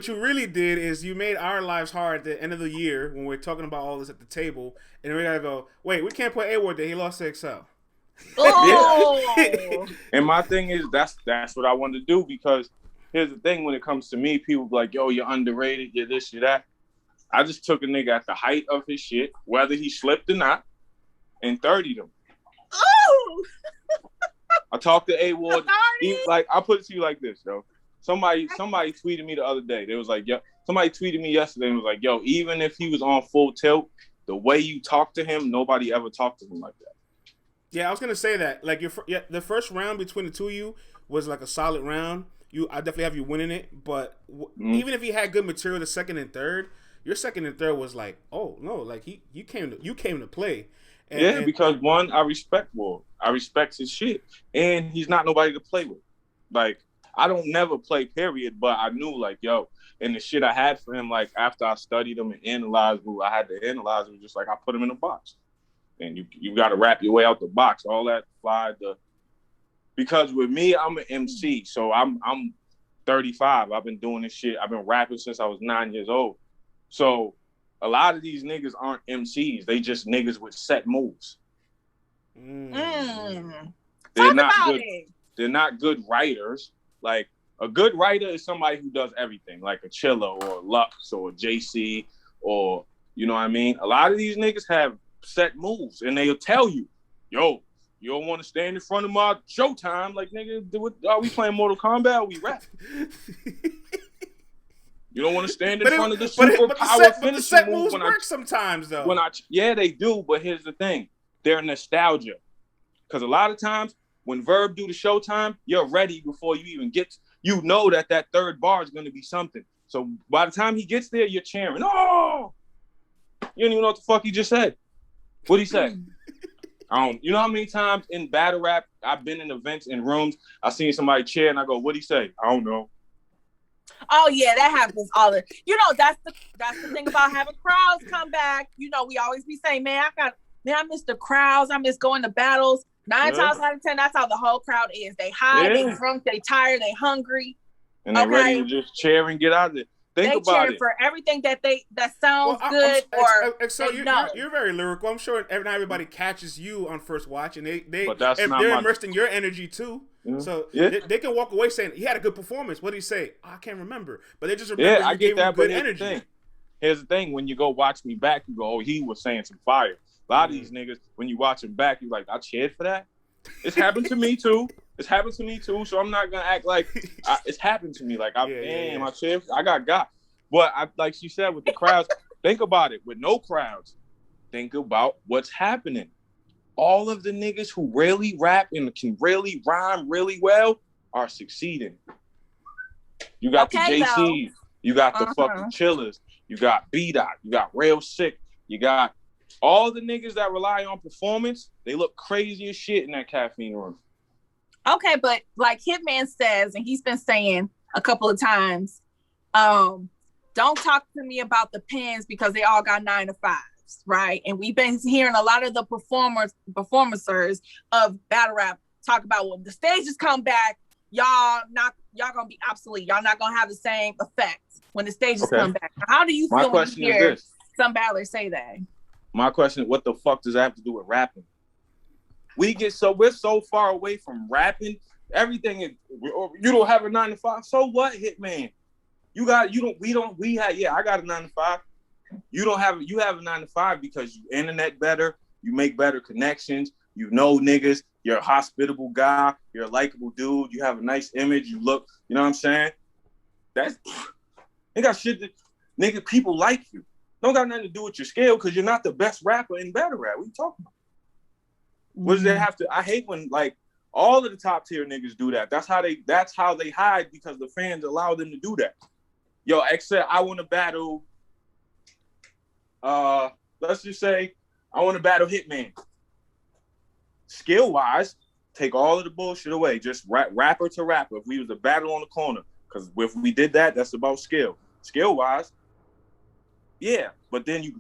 you really did is you made our lives hard at the end of the year when we're talking about all this at the table, and then we gotta go, wait, we can't put A.ward there. He lost to Xcel.
Oh.
And my thing is that's what I wanted to do, because here's the thing: when it comes to me, people be like, yo, you're underrated, you're this, you're that. I just took a nigga at the height of his shit, whether he slipped or not, and 30'd him.
Oh.
I talked to A.ward. Like, I'll put it to you like this, yo. Somebody tweeted me the other day. They was like, yo, somebody tweeted me yesterday and was like, yo, even if he was on full tilt, the way you talk to him, nobody ever talked to him like that.
Yeah, I was gonna say that. Like the first round between the two of you was like a solid round. I definitely have you winning it. But even if he had good material, the second and third, your second and third was like, oh no, like you came to play. And,
because one, I respect Ward. I respect his shit, and he's not nobody to play with. Like, I don't never play, period, but I knew, like, yo, and the shit I had for him, like, after I studied him and analyzed who I had to analyze, it was just like, I put him in a box. And you got to wrap your way out the box. All that because with me, I'm an MC, so I'm 35. I've been doing this shit. I've been rapping since I was 9 years old. So a lot of these niggas aren't MCs. They just niggas with set moves. They're not good writers. Like, a good writer is somebody who does everything, like a Chilla or a Lux or a JC or, you know what I mean? A lot of these niggas have set moves, and they'll tell you, yo, you don't want to stand in front of my showtime. Like, nigga, are we playing Mortal Kombat or we rap? You don't want to stand in front of the super power finishing move.
Moves work sometimes, though.
Yeah, they do, but here's the thing. They're nostalgia. Because a lot of times, when Verb do the showtime, you're ready before you even get you know that third bar is going to be something. So by the time he gets there, you're cheering. Oh! You don't even know what the fuck he just said. What'd he say? You know how many times in battle rap, I've been in events, in rooms, I seen somebody cheer and I go, what'd he say? I don't know.
Oh yeah, that happens all the. You know, that's the thing about having crowds come back. You know, we always be saying, I miss the crowds. I miss going to battles. 9 times out of 10, that's how the whole crowd is. They high, they drunk, they tired, they hungry,
and they ready to just cheer and get out of it. Think about it.
For everything that sounds good.
So you're very lyrical. I'm sure not everybody catches you on first watch, and they're immersed in your energy too. Yeah. So they can walk away saying he had a good performance. What did he say? I can't remember, but they just remember you gave him good energy.
Here's the thing: when you go watch me back, you go, "Oh, he was saying some fire." A lot of these niggas, when you watch them back, you like, I cheered for that. It's happened to me too. So I'm not gonna act like it's happened to me. Like, I cheered. I got. But like she said, with the crowds, think about it. With no crowds, think about what's happening. All of the niggas who really rap and can really rhyme really well are succeeding. You got the JCs, you got the fucking Chillers, you got B-Dot, you got Real Sick, you got all the niggas that rely on performance. They look crazy as shit in that caffeine room.
Okay, but like Hitman says, and he's been saying a couple of times, don't talk to me about the pens because they all got 9 to 5s, right? And we've been hearing a lot of the performers of battle rap talk about when the stages come back, y'all gonna be obsolete. Y'all not gonna have the same effect when the stages come back. How do you feel when you hear some battlers say that?
My question is, what the fuck does that have to do with rapping? We're so far away from rapping. Everything is, you don't have a 9 to 5. So what, Hitman? I got a 9 to 5. You have a 9 to 5 because you internet better, you make better connections, You know niggas. You're a hospitable guy. You're a likable dude. You have a nice image. You look, you know what I'm saying? That's, they got shit that, nigga, people like you. Don't got nothing to do with your skill because you're not the best rapper in battle rap. What you talking about? What does that have to, I hate when, like, all of the top tier niggas do that. That's how they hide because the fans allow them to do that. Yo, Xcel, I want to battle, let's just say, I want to battle Hitman. Skill-wise, take all of the bullshit away. Just rapper to rapper. If we was a battle on the corner, because if we did that, that's about skill. Skill-wise, yeah. But then he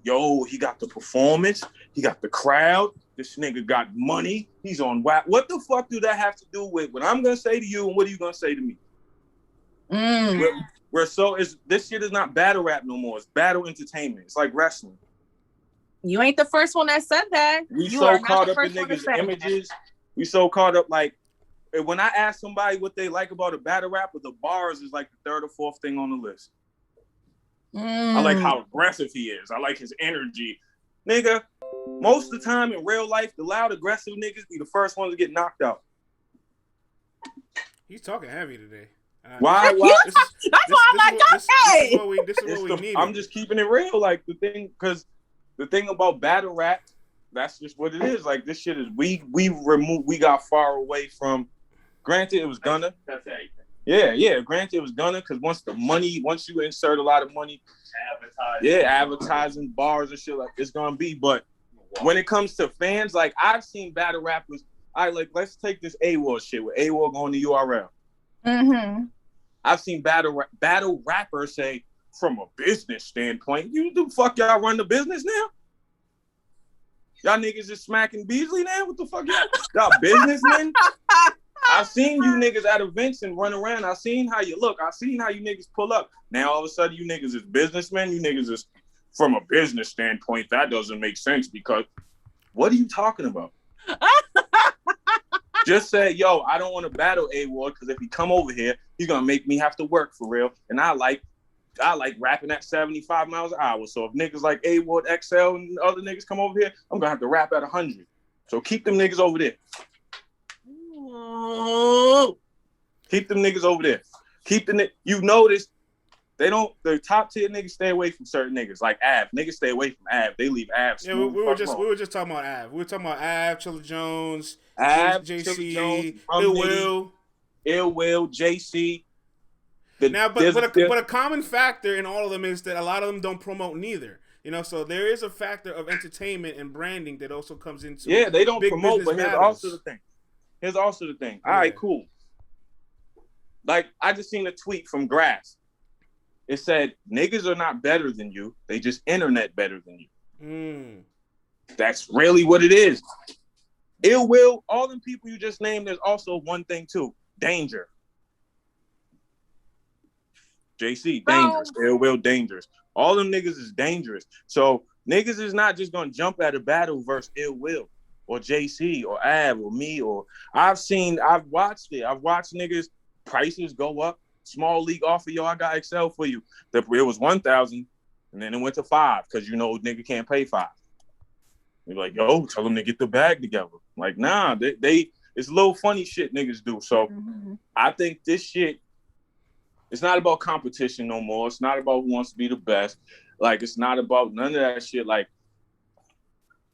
got the performance. He got the crowd. This nigga got money. He's on WAP. What the fuck do that have to do with what I'm going to say to you and what are you going to say to me? This shit is not battle rap no more. It's battle entertainment. It's like wrestling.
You ain't the first one that said that.
We so caught up in niggas' images. We so caught up, like, when I ask somebody what they like about a battle rapper, the bars is like the third or fourth thing on the list. I like how aggressive he is. I like his energy. Nigga, most of the time in real life, the loud, aggressive niggas be the first ones to get knocked out.
He's talking heavy today.
Why?
That's why I'm like, okay.
This is what we need.
I'm just keeping it real. Like, the thing about battle rap, that's just what it is. Like, this shit is, we got far away from, granted it was gonna. That's everything. Yeah, granted it was gonna, because once you insert a lot of money, advertising, bars and shit, like, it's gonna be. But when it comes to fans, like, I've seen battle rappers, let's take this A.ward shit with A.ward going to URL.
Mm-hmm.
I've seen battle rappers say, from a business standpoint, the fuck y'all run the business now? Y'all niggas is smacking Beasley now? What the fuck y'all businessmen? I've seen you niggas at events and run around. I've seen how you look. I've seen how you niggas pull up. Now all of a sudden you niggas is businessmen. You niggas is, from a business standpoint, that doesn't make sense because what are you talking about? Just say, yo, I don't want to battle A.ward because if he come over here, he's gonna make me have to work for real. And I like rapping at 75 miles an hour. So if niggas like A.ward, Xcel, and other niggas come over here, I'm gonna have to rap at 100. So keep them niggas over there. Keep them niggas over there. You notice the top tier niggas stay away from certain niggas. Like Av. Niggas stay away from Av. They leave Av.
Yeah, we were just talking about Av. We were talking about Av, Xcel Joins, JC, Ill Will, JC. But a common factor in all of them is that a lot of them don't promote neither. You know, so there is a factor of entertainment and branding that also comes into
they don't promote, but here's also the thing. All right, cool. Like, I just seen a tweet from Grass. It said, niggas are not better than you. They just internet better than you. That's really what it is. Ill Will, all them people you just named, there's also one thing too. Danger. JC, dangerous. Ill Will, dangerous. All them niggas is dangerous. So niggas is not just gonna jump at a battle versus Ill Will or JC or Av or me or I've watched it. I've watched niggas prices go up. Small league offer, yo, I got Xcel for you. It was 1,000 and then it went to 5 because nigga can't pay 5. You're like, yo, tell them to get the bag together. Like, nah, they it's little funny shit niggas do. So I think this shit, it's not about competition no more. It's not about who wants to be the best. Like, it's not about none of that shit. Like,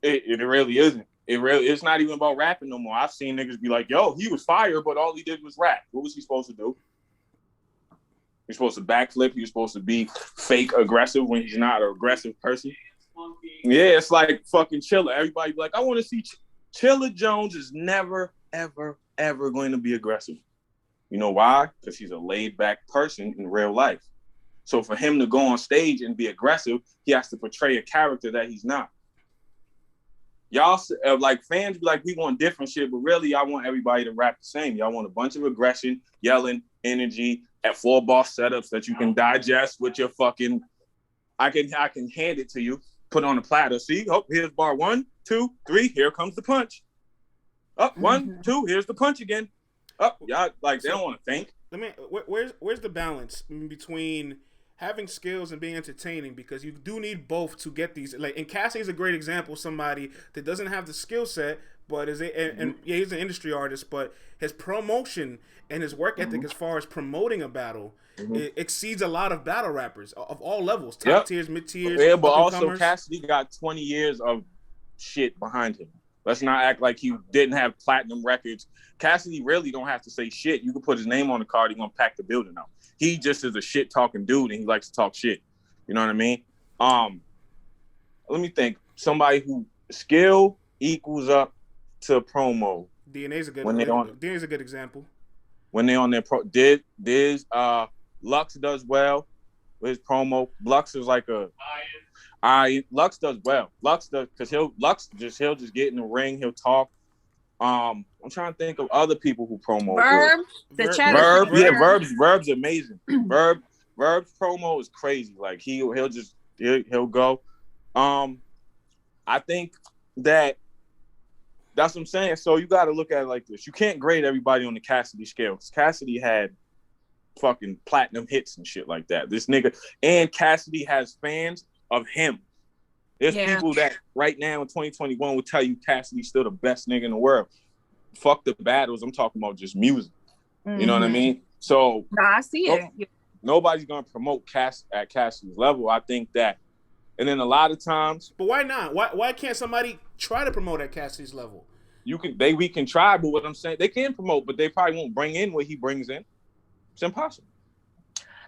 it really isn't. It's not even about rapping no more. I've seen niggas be like, yo, he was fire, but all he did was rap. What was he supposed to do? He's supposed to backflip. He's supposed to be fake aggressive when he's not an aggressive person. Yeah, it's like fucking Chilla. Everybody be like, I want to see Chilla Jones is never, ever, ever going to be aggressive. You know why? Because he's a laid-back person in real life. So for him to go on stage and be aggressive, he has to portray a character that he's not. Y'all, like, fans be like, we want different shit, but really, I want everybody to rap the same. Y'all want a bunch of aggression, yelling, energy, at 4-bar setups that you can digest with your fucking, I can hand it to you, put on a platter. See, here's bar 1, 2, 3, here comes the punch. Up, 1, 2, here's the punch again. Up, y'all, like, they don't want to think.
Where's the balance between having skills and being entertaining? Because you do need both to get these. Like, and Cassie is a great example of somebody that doesn't have the skill set, but he's an industry artist, but his promotion and his work ethic as far as promoting a battle it exceeds a lot of battle rappers of all levels, top tiers, mid tiers.
Yeah, but also Cassidy got 20 years of shit behind him. Let's not act like he didn't have platinum records. Cassidy really don't have to say shit. You can put his name on the card, he's gonna pack the building out. He just is a shit talking dude, and he likes to talk shit. You know what I mean? Let me think. Somebody who skill equals up to promo.
DNA's a good example.
When they on their Lux does well with his promo. Lux is like Lux does well. Lux does because he'll just get in the ring. He'll talk. I'm trying to think of other people who promo. Verb's amazing. Verb's promo is crazy. Like he'll go. I think that's what I'm saying. So you got to look at it like this. You can't grade everybody on the Cassidy scale. Cassidy had fucking platinum hits and shit like that. This nigga and Cassidy has fans of him. There's people that right now in 2021 will tell you Cassidy's still the best nigga in the world. Fuck the battles. I'm talking about just music. You know what I mean? So
I see it.
Nobody's gonna promote Cass at Cassidy's level. I think that, and then a lot of times.
But why not? Why can't somebody try to promote at Cassidy's level?
We can try, but what I'm saying, they can promote, but they probably won't bring in what he brings in. It's impossible.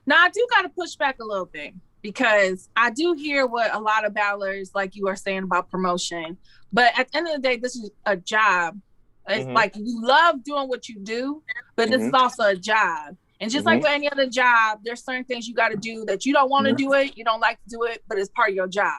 Now I do gotta push back a little bit because I do hear what a lot of battlers like you are saying about promotion. But at the end of the day, this is a job. It's like you love doing what you do, but this is also a job. And just like with any other job, there's certain things you got to do that you don't want to do it, you don't like to do it, but it's part of your job.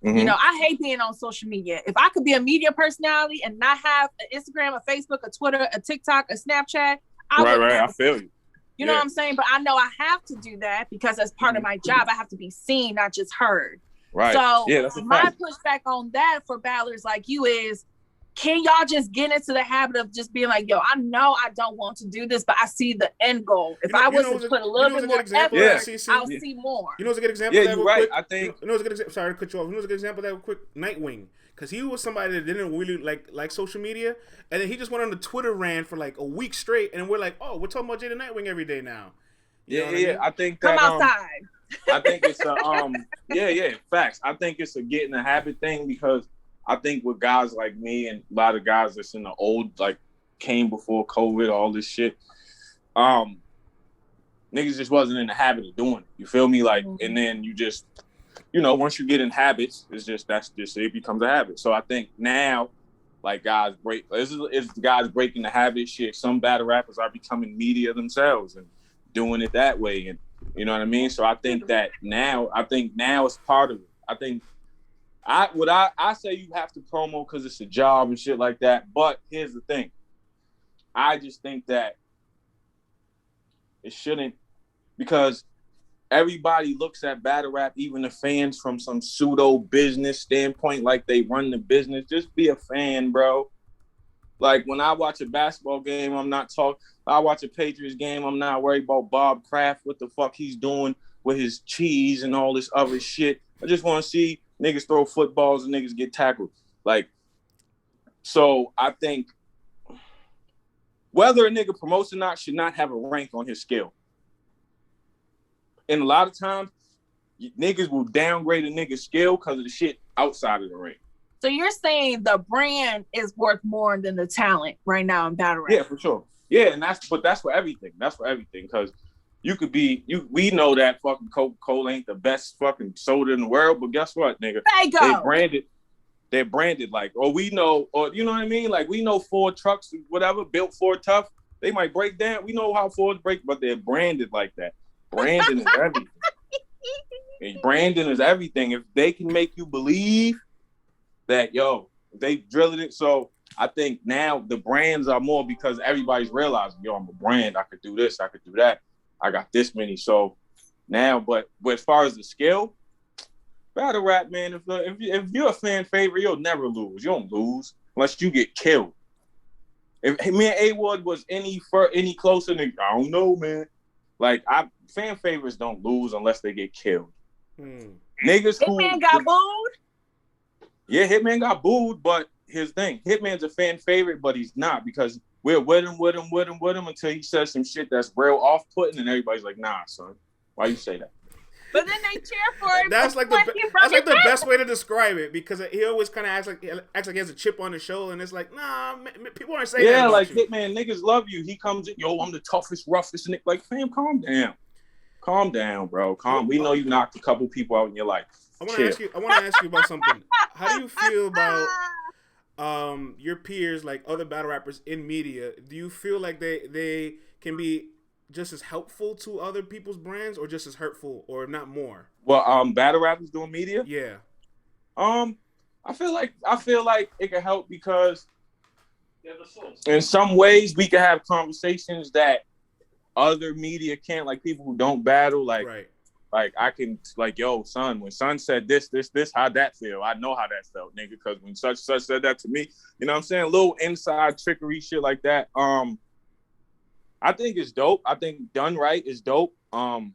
You know, I hate being on social media. If I could be a media personality and not have an Instagram, a Facebook, a Twitter, a TikTok, a Snapchat,
I feel you.
You know what I'm saying? But I know I have to do that because as part of my job, I have to be seen, not just heard.
Right.
So
that's
my pushback on that for battlers like you is, can y'all just get into the habit of just being like, yo, I know I don't want to do this, but I see the end goal. If I was to put a little bit more effort, I'll see more.
You know what's a good example?
Yeah, you're right.
Quick?
I think.
You know what's a good example? Sorry to cut you off. You know what's a good example of that quick? Nightwing. Because he was somebody that didn't really like social media. And then he just went on the Twitter rant for like a week straight. And we're like, oh, we're talking about Jada Nightwing every day now. You know what I mean?
I think that.
Come outside.
I think it's a, facts. I think it's a get in the habit thing because I think with guys like me and a lot of guys that's in the old, like, came before COVID, all this shit, niggas just wasn't in the habit of doing it. You feel me? Like, and then you just, once you get in habits, it becomes a habit. So I think now, like, guys it's guys breaking the habit shit. Some battle rappers are becoming media themselves and doing it that way. And you know what I mean? So I think that now it's part of it. I think I say you have to promo because it's a job and shit like that. But here's the thing. I just think that it shouldn't, because everybody looks at battle rap, even the fans, from some pseudo business standpoint, like they run the business. Just be a fan, bro. Like when I watch a basketball game, I watch a Patriots game, I'm not worried about Bob Kraft, what the fuck he's doing with his cheese and all this other shit. I just want to see niggas throw footballs and niggas get tackled. Like, so I think whether a nigga promotes or not should not have a rank on his skill. And a lot of times, niggas will downgrade a nigga's skill because of the shit outside of the ring.
So you're saying the brand is worth more than the talent right now in battle rap?
Yeah, for sure. Yeah, and that's for everything. That's for everything, because you could be we know that fucking Coca-Cola ain't the best fucking soda in the world, but guess what, nigga? They're branded like, or we know, or you know what I mean? Like we know Ford trucks, whatever, built Ford tough. They might break down. We know how Fords break, but they're branded like that. Branding is everything. And branding is everything. If they can make you believe that, they drilled it. So I think now the brands are more because everybody's realizing, I'm a brand. I could do this. I could do that. I got this many. So now, but as far as the skill, battle rap, man, if you're a fan favorite, you'll never lose. You don't lose unless you get killed. If me and A.ward was any closer, I don't know, man. Like, fan favorites don't lose unless they get killed. Niggas
Hitman got booed?
Yeah, Hitman got booed, but here's the thing. Hitman's a fan favorite, but he's not because we're with him until he says some shit that's real off-putting, and everybody's like, nah, son. Why you say that?
But then they cheer for him.
That's like the best way to describe it because he always kind of acts like he has a chip on his shoulder, and it's like, nah, people aren't saying that.
Yeah, like
you.
Hitman, niggas love you. He comes in, yo, I'm the toughest, roughest, and like, fam, calm down, bro. We know you knocked a couple people out in your life.
I want to ask you about something. How do you feel about your peers, like other battle rappers in media? Do you feel like they can be just as helpful to other people's brands, or just as hurtful, or not more?
Well, battle rappers doing media.
Yeah.
I feel like it can help because in some ways we can have conversations that other media can't, like people who don't battle, like.
Right.
Like I can, like, yo, son, when son said this, how'd that feel? I know how that felt, nigga, because when such said that to me, you know what I'm saying? A little inside trickery shit like that. I think it's dope. I think done right is dope. And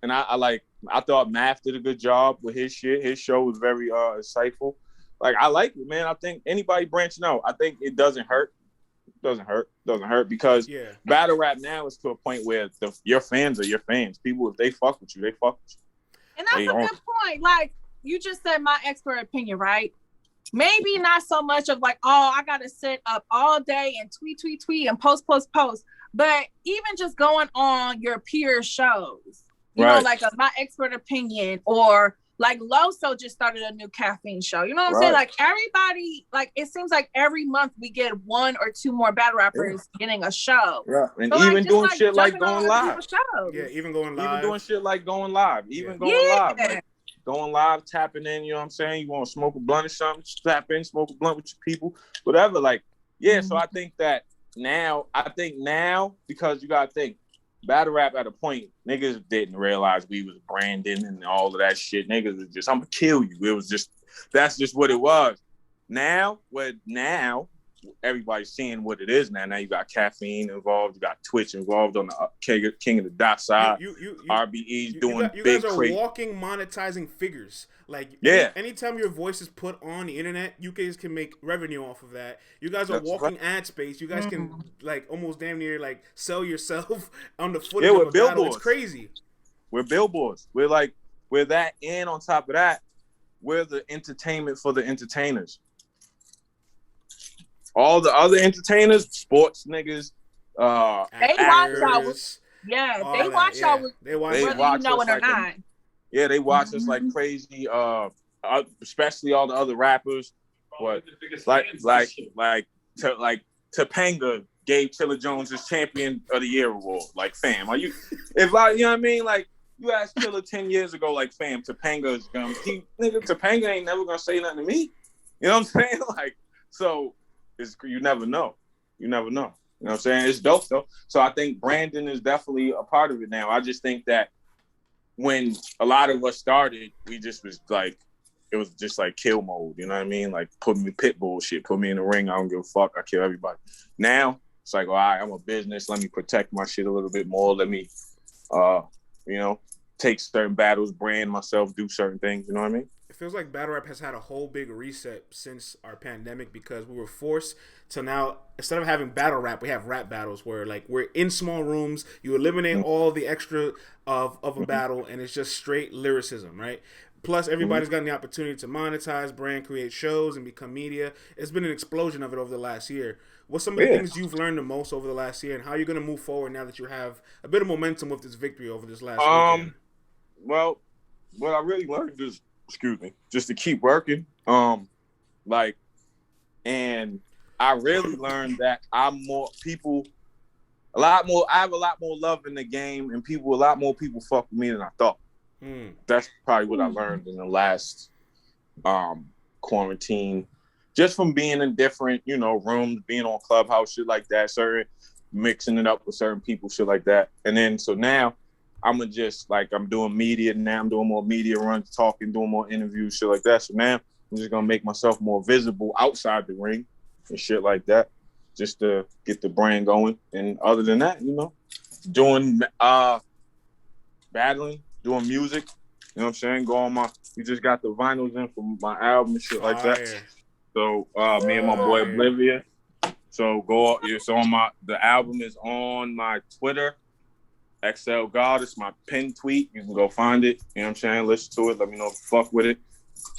I thought Math did a good job with his shit. His show was very insightful. Like, I like it, man. I think anybody branching out, I think it doesn't hurt. Doesn't hurt because battle rap now is to a point where your fans are your fans. People, if they fuck with you, they fuck with you.
And that's a good point. Like, you just said my expert opinion, right? Maybe not so much of like, oh, I gotta sit up all day and tweet and post. But even just going on your peer shows, you know, like my expert opinion, or like Loso just started a new caffeine show. You know what I'm saying? Like everybody, like it seems like every month we get 1 or 2 more battle rappers getting a show.
Yeah, and
so
even doing shit like going live.
Yeah, even going live.
Even doing shit like going live. Even going live. Like, going live, tapping in, you know what I'm saying? You want to smoke a blunt or something, tap in, smoke a blunt with your people, whatever. Like, yeah, so I think now, because you got to think, battle rap at a point, niggas didn't realize we was branding and all of that shit. Niggas was just, I'm gonna kill you. It was just, that's just what it was. Now everybody's seeing what it is now. Now you got caffeine involved, you got Twitch involved on the King of the Dot side. RBE's doing
you
big
guys are
crazy.
Walking monetizing figures. Like, anytime your voice is put on the internet, you guys can make revenue off of that. You guys are walking ad space. You guys can like almost damn near like sell yourself on the footage of a battle. It's crazy.
We're billboards. We're that, and on top of that, we're the entertainment for the entertainers. All the other entertainers, sports niggas,
they watch y'all. Yeah, they watch y'all. They watch whether you know it or not.
Yeah, they watch us like crazy. Especially all the other rappers. What, like Topanga gave Chilla Jones his Champion of the Year award. Like, fam, you know what I mean? Like, you asked Chilla 10 years ago, like, fam, Topanga's Topanga ain't never gonna say nothing to me. You know what I'm saying? Like, so. You never know. You know what I'm saying? It's dope though. So I think branding is definitely a part of it now. I just think that when a lot of us started, we just was like, it was just like kill mode. You know what I mean? Like put me pit bullshit, put me in the ring. I don't give a fuck. I kill everybody. Now it's like, all right, I'm a business. Let me protect my shit a little bit more. Let me, take certain battles, brand myself, do certain things. You know what I mean?
It feels like battle rap has had a whole big reset since our pandemic because we were forced to now, instead of having battle rap, we have rap battles where like we're in small rooms, you eliminate all the extra of a battle and it's just straight lyricism, right? Plus everybody's gotten the opportunity to monetize, brand, create shows and become media. It's been an explosion of it over the last year. What's some of the things you've learned the most over the last year and how are you going to move forward now that you have a bit of momentum with this victory over this last weekend?
Well, what I really learned is just to keep working. And I really learned that I have a lot more love in the game and a lot more people fuck with me than I thought. That's probably what I learned in the last quarantine, just from being in different, rooms, being on Clubhouse, shit like that, mixing it up with certain people, shit like that. And then, so now, I'm doing media now. I'm doing more media runs, talking, doing more interviews, shit like that. So now I'm just gonna make myself more visible outside the ring and shit like that, just to get the brand going. And other than that, doing battling, doing music. You know what I'm saying? We just got the vinyls in for my album and shit like that. So me and my boy Oblivia. So it's on the album is on my Twitter, Xcel Goddess, my pinned tweet. You can go find it. You know what I'm saying? Listen to it. Let me know if you fuck with it.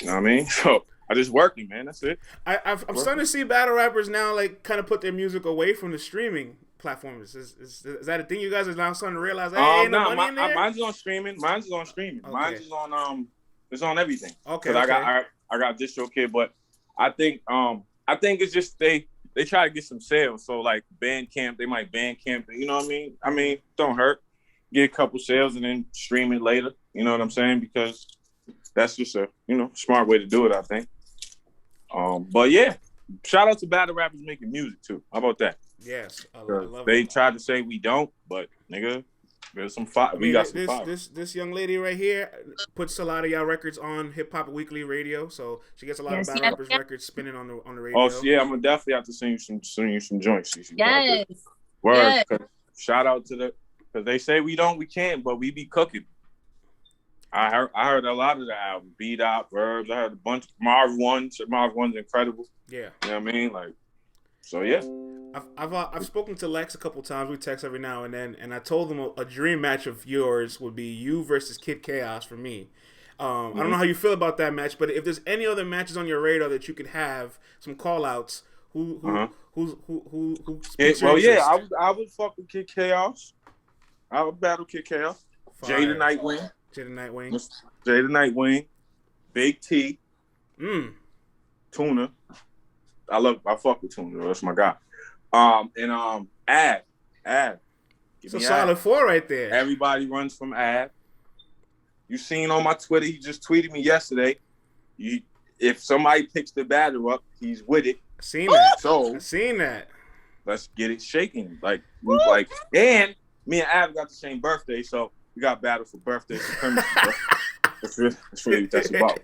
You know what I mean? So I just working, man. That's it.
I'm starting to see battle rappers now like kind of put their music away from the streaming platforms. Is that a thing you guys are now starting to realize? Hey, ain't no money in there?
Mine's on streaming. Mine's on streaming.
Okay.
Mine's is on it's on everything.
Okay.
I got DistroKid, but I think it's just they try to get some sales. So like Bandcamp, they might Bandcamp. You know what I mean? I mean, don't hurt. Get a couple sales and then stream it later. You know what I'm saying? Because that's just a smart way to do it, I think. But yeah, shout out to battle rappers making music too. How about that?
Yes, I love
they
it.
tried to say we don't, but nigga, there's some fire. We got some fire.
This young lady right here puts a lot of y'all records on Hip Hop Weekly Radio, so she gets a lot of battle rappers records spinning on the radio.
Oh yeah, I'm gonna definitely have to send you some joints. CeCe.
Yes.
Word.
Yes.
Shout out to because they say we don't, we can't, but we be cooking. I heard a lot of the album, Beat Out, Verbs. I heard a bunch. Marv 1's incredible.
Yeah.
You know what I mean? Like, so yeah.
I've spoken to Lex a couple times. We text every now and then, and I told him a dream match of yours would be you versus Kid Chaos for me. I don't know how you feel about that match, but if there's any other matches on your radar that you could have, some call outs, who
Well, yeah, I would fuck with Kid Chaos. I would battle Kid Chaos.
Fire.
Jada Nightwing.
Jada Nightwing.
Big T. Tuna. I fuck with Tuna. That's my guy. And Ad.
It's a solid 4 right there.
Everybody runs from Ad. You seen on my Twitter, he just tweeted me yesterday. If somebody picks the battle up, he's with it.
I seen that.
So
I seen that.
Let's get it shaking. And me and Ad got the same birthday, so we got battle for birthday supremacy. That's really what that's about.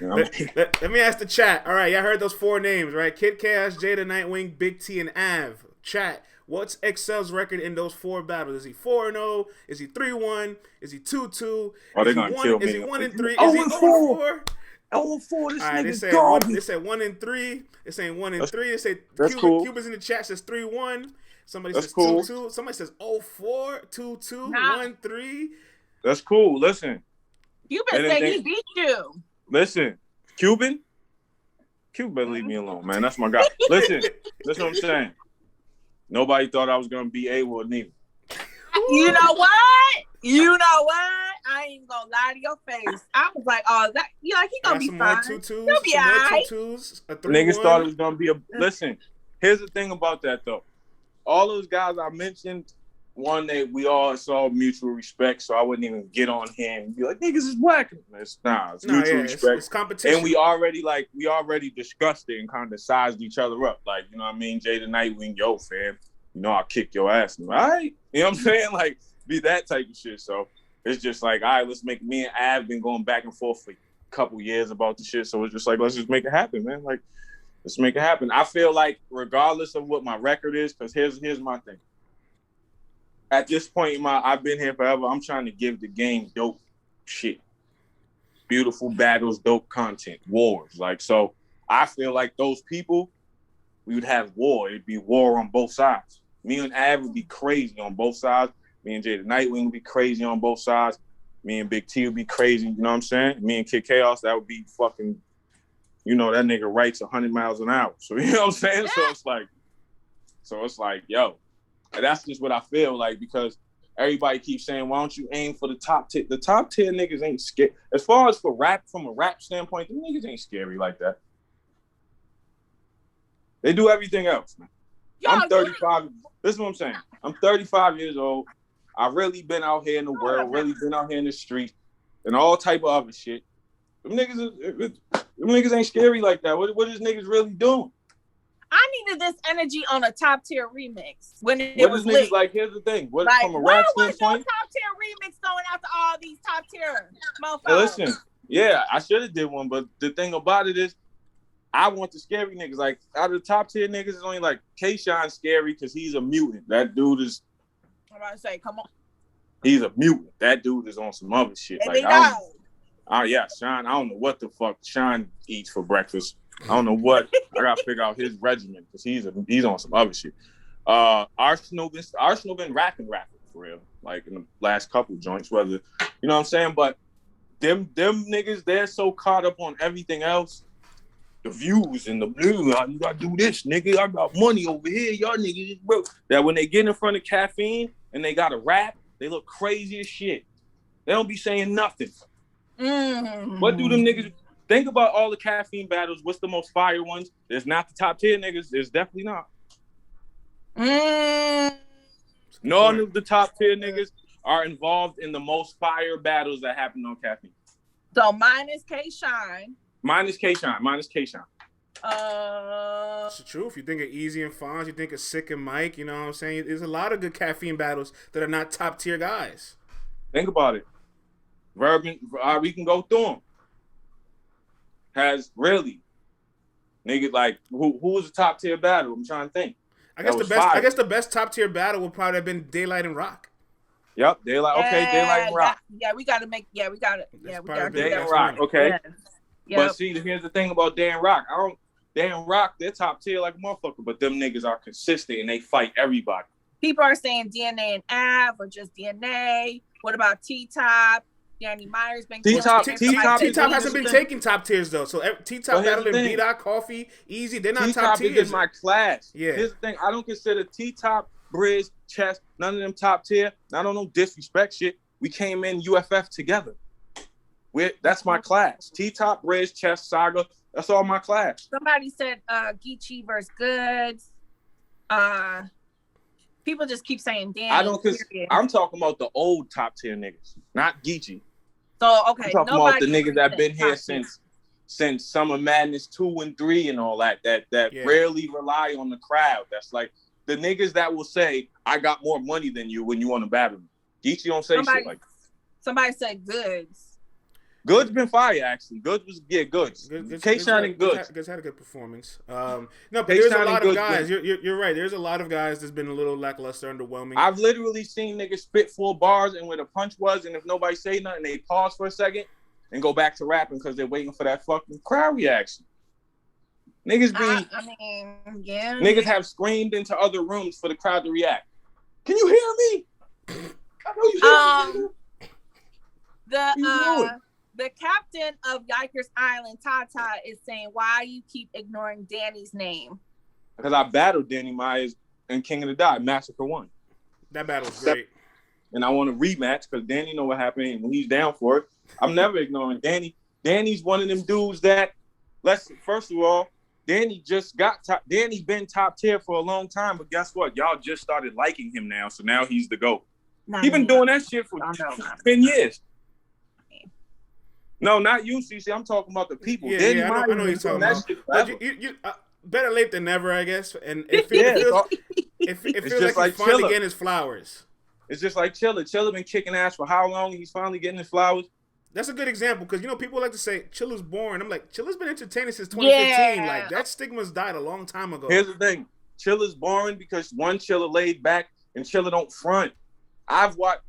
You know what I mean?
Let me ask the chat. All right, y'all heard those 4 names, right? Kid Chaos, Jada Nightwing, Big T, and Av. Chat. What's Xcel's record in those 4 battles? Is he 4-0? Is he 3-1? Is he 2-2?
Oh, they're gonna kill me.
Is he 1-3?
Oh,
Is he 0-4?
0-4. This nigga
garbage. They said 1-3. They saying 1-3. They say Cuba's in the chat says 3-1. Somebody says 2-2. Somebody says 0-4, 2-2, 1-3.
That's cool. Listen.
Cuban said he beat you.
Listen, Cuban better leave me alone, man. That's my guy. Listen what I'm saying. Nobody thought I was gonna be A.ward neither.
You know what? I ain't gonna lie to your face. I was like, oh, that he gonna be fine. He'll be alright.
Niggas thought it was gonna be a. Listen, here's the thing about that though. All those guys I mentioned, one that we all saw mutual respect, so I wouldn't even get on here and be like, niggas is whack. It's mutual respect.
It's competition.
And we already discussed it and kind of sized each other up. Like, you know what I mean? Jada Nightwing, yo, fam, I'll kick your ass. All right? You know what I'm saying? Like, be that type of shit. So it's just like, all right, let's make me and Av been going back and forth for a couple years about the shit. So it's just like, let's just make it happen, man. Like, let's make it happen. I feel like regardless of what my record is, because here's my thing. At this point I've been here forever. I'm trying to give the game dope shit. Beautiful battles, dope content, wars. Like, so I feel like those people, we would have war. It'd be war on both sides. Me and Av would be crazy on both sides. Me and Jada Nightwing would be crazy on both sides. Me and Big T would be crazy, you know what I'm saying? Me and Kid Chaos, that would be fucking, that nigga writes 100 miles an hour. So, you know what I'm saying? Yeah. So it's like, yo. And that's just what I feel like, because everybody keeps saying, why don't you aim for the top tier? The top tier niggas ain't scary. As far as from a rap standpoint, the niggas ain't scary like that. They do everything else, man. I'm 35. This is what I'm saying. I'm 35 years old. I've really been out here in the world, really been out here in the streets, and all type of other shit. Them niggas ain't scary like that. What is niggas really doing?
I needed this energy on a top tier remix when it was lit.
Like, here's the thing. What
like,
from a rap
standpoint? What was your top tier remix going out to all these top tier motherfuckers?
Hey, listen, yeah, I should have did one, but the thing about it is, I want the scary niggas. Like, out of the top tier niggas, it's only like K-Shine scary because he's a mutant. That dude is.
I'm about to say, come on.
He's a mutant. That dude is on some other shit.
And
like,
yeah,
Shine. I don't know what the fuck Shine eats for breakfast. I don't know what. I gotta figure out his regimen because he's on some other shit. Arsenal been rapping for real, like in the last couple joints, whether you know what I'm saying. But them niggas, they're so caught up on everything else, the views and the blue. You gotta do this, nigga. I got money over here, y'all niggas, bro. That when they get in front of caffeine and they gotta rap, they look crazy as shit. They don't be saying nothing. What do them niggas? Think about all the caffeine battles. What's the most fire ones? There's not the top tier niggas. There's definitely not. None of the top tier niggas are involved in the most fire battles that happen on caffeine.
So minus K-Shine.
Minus K-Shine.
It's the truth. You think of Eazy and France, you think of Sick and Mike, you know what I'm saying? There's a lot of good caffeine battles that are not top tier guys.
Think about it. Verb, we can go through them. Has really nigga like who was the top tier battle? I'm trying to think.
I guess the best top tier battle would probably have been Daylight and Rock.
Yep, Daylight. Okay, Daylight and Rock.
We got to make. Yeah, we got it. Yeah, we got
Day and Rock. Okay.
Yes. Yep.
But see, here's the thing about Day and Rock. Day and Rock, they're top tier like a motherfucker, but them niggas are consistent and they fight everybody.
People are saying DNA and Av or just DNA. What about T-Top? Danny Myers been
T-Top hasn't been taking top tiers though. So T-Top battling B-Dot, Coffee, Eazy. They're not top tiers.
T-Top is in my class.
Yeah.
Here's the thing. I don't consider T-Top, Briz, Chess, none of them top tier. I don't know disrespect shit. We came in UFF together. That's my class. T-Top, Briz, Chess, Saga. That's all my class.
Somebody said Geechee versus Goods. People just keep saying Danny.
I'm talking about the old top tier niggas, not Geechee.
So okay,
I'm talking about the niggas that been here since Summer Madness 2 and 3 and all that rarely rely on the crowd. That's like the niggas that will say, I got more money than you when you want to battle me. Geechee don't say shit like that.
Somebody said Goods.
Goods been fire actually. Goods. K-Shine and Goods.
Goods had a good performance. No, but there's a lot of guys. You're right. There's a lot of guys that's been a little lackluster, underwhelming.
I've literally seen niggas spit 4 bars and where the punch was, and if nobody say nothing, they pause for a second and go back to rapping because they're waiting for that fucking crowd reaction. Niggas niggas have screamed into other rooms for the crowd to react. Can you hear me? I know you hear me.
The captain of Yikers Island, Tata, is saying, why you keep ignoring Danny's name?
Because I battled Danny Myers and King of the Dot, Massacre 1.
That battle was great.
And I want to rematch because Danny know what happened and he's down for it. I'm never ignoring Danny. Danny's one of them dudes that, first of all, Danny Danny been top tier for a long time, but guess what? Y'all just started liking him now, so now he's the GOAT. He been doing that shit for 10 years. No, not you, CeCe. I'm talking about the people.
Yeah, I know what you're talking about. But you better late than never, I guess. And it feels like he's finally getting his flowers.
It's just like Chilla. Chilla been kicking ass for how long? He's finally getting his flowers.
That's a good example because, people like to say Chilla's boring. I'm like, Chilla's been entertaining since 2015. Yeah. Like, that stigma's died a long time ago.
Here's the thing. Chilla's boring because one, Chilla laid back and Chilla don't front. I've watched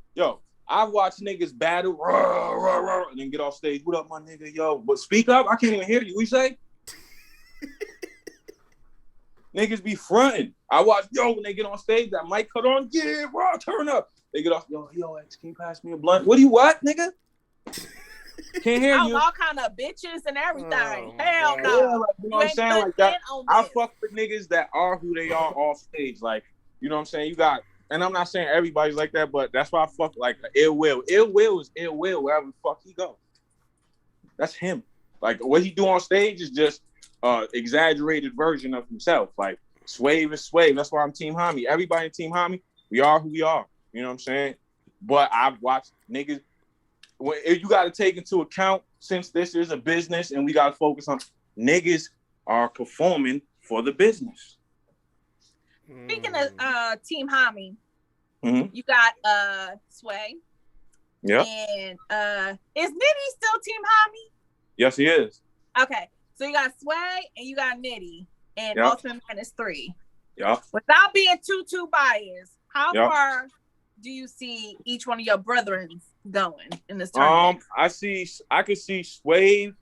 niggas battle, and then get off stage. What up, my nigga? Yo, but speak up. I can't even hear you. What you say? Niggas be fronting. I watch, when they get on stage, that mic cut on. Yeah, bro, turn up. They get off, yo, X, can you pass me a blunt? What do you what, nigga? Can't hear you.
All kind of bitches and everything. Hell no.
Yeah, like, you know what I'm saying? Like that. I fuck with niggas that are who they are off stage. Like, you know what I'm saying? You got, and I'm not saying everybody's like that, but that's why I fuck like Ill Will. Ill Will is Ill Will wherever the fuck he go. That's him. Like what he do on stage is just exaggerated version of himself. Like Swave is Swave. That's why I'm Team Homie. Everybody in Team Homie, we are who we are. You know what I'm saying? But I've watched niggas. If you got to take into account, since this is a business and we got to focus on niggas are performing for the business.
Speaking of Team Homie, you got Sway.
Yeah.
And is Nitty still Team Homie?
Yes, he is.
Okay. So you got Sway and you got Nitty and Ultimate Madness 3.
Yeah.
Without being too biased, how far do you see each one of your brethren going in this tournament?
I could see Swave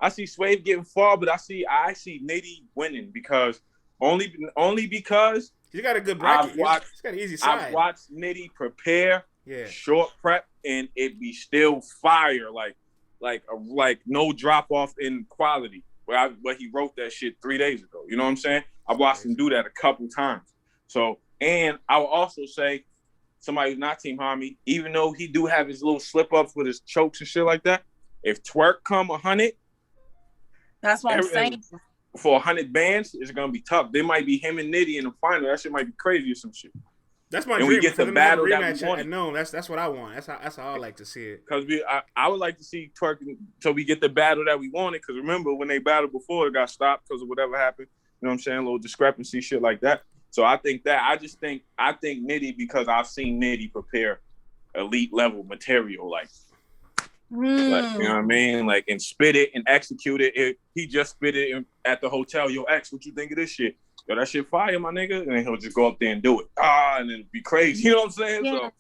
Swave getting far, but I see Nitty winning because only because
he's got a good bracket. He's got an easy side.
I've watched Nitty prepare, short prep, and it be still fire, like no drop off in quality. Where he wrote that shit 3 days ago. You know what I'm saying? I watched him do that a couple times. So, and I will also say, somebody who's not Team Homie, even though he do have his little slip ups with his chokes and shit like that, if Twerk come 100,
that's what I'm saying.
For 100 bands, it's gonna be tough. They might be him and Nitty in the final. That shit might be crazy or some shit.
That's my
dream.
We get
the battle rematch.
No, that's what I want. That's how I like to see it.
Because I would like to see Twerk so we get the battle that we wanted. Because remember when they battled before, it got stopped because of whatever happened. You know what I'm saying? A little discrepancy, shit like that. So I think Nitty, because I've seen Nitty prepare elite level material, like you know what I mean, like and spit it and execute it. He just spit it at the hotel. Yo, X, what you think of this shit? Yo, that shit fire, my nigga. And then he'll just go up there and do it. And then it'd be crazy. You know what I'm saying?
Yeah.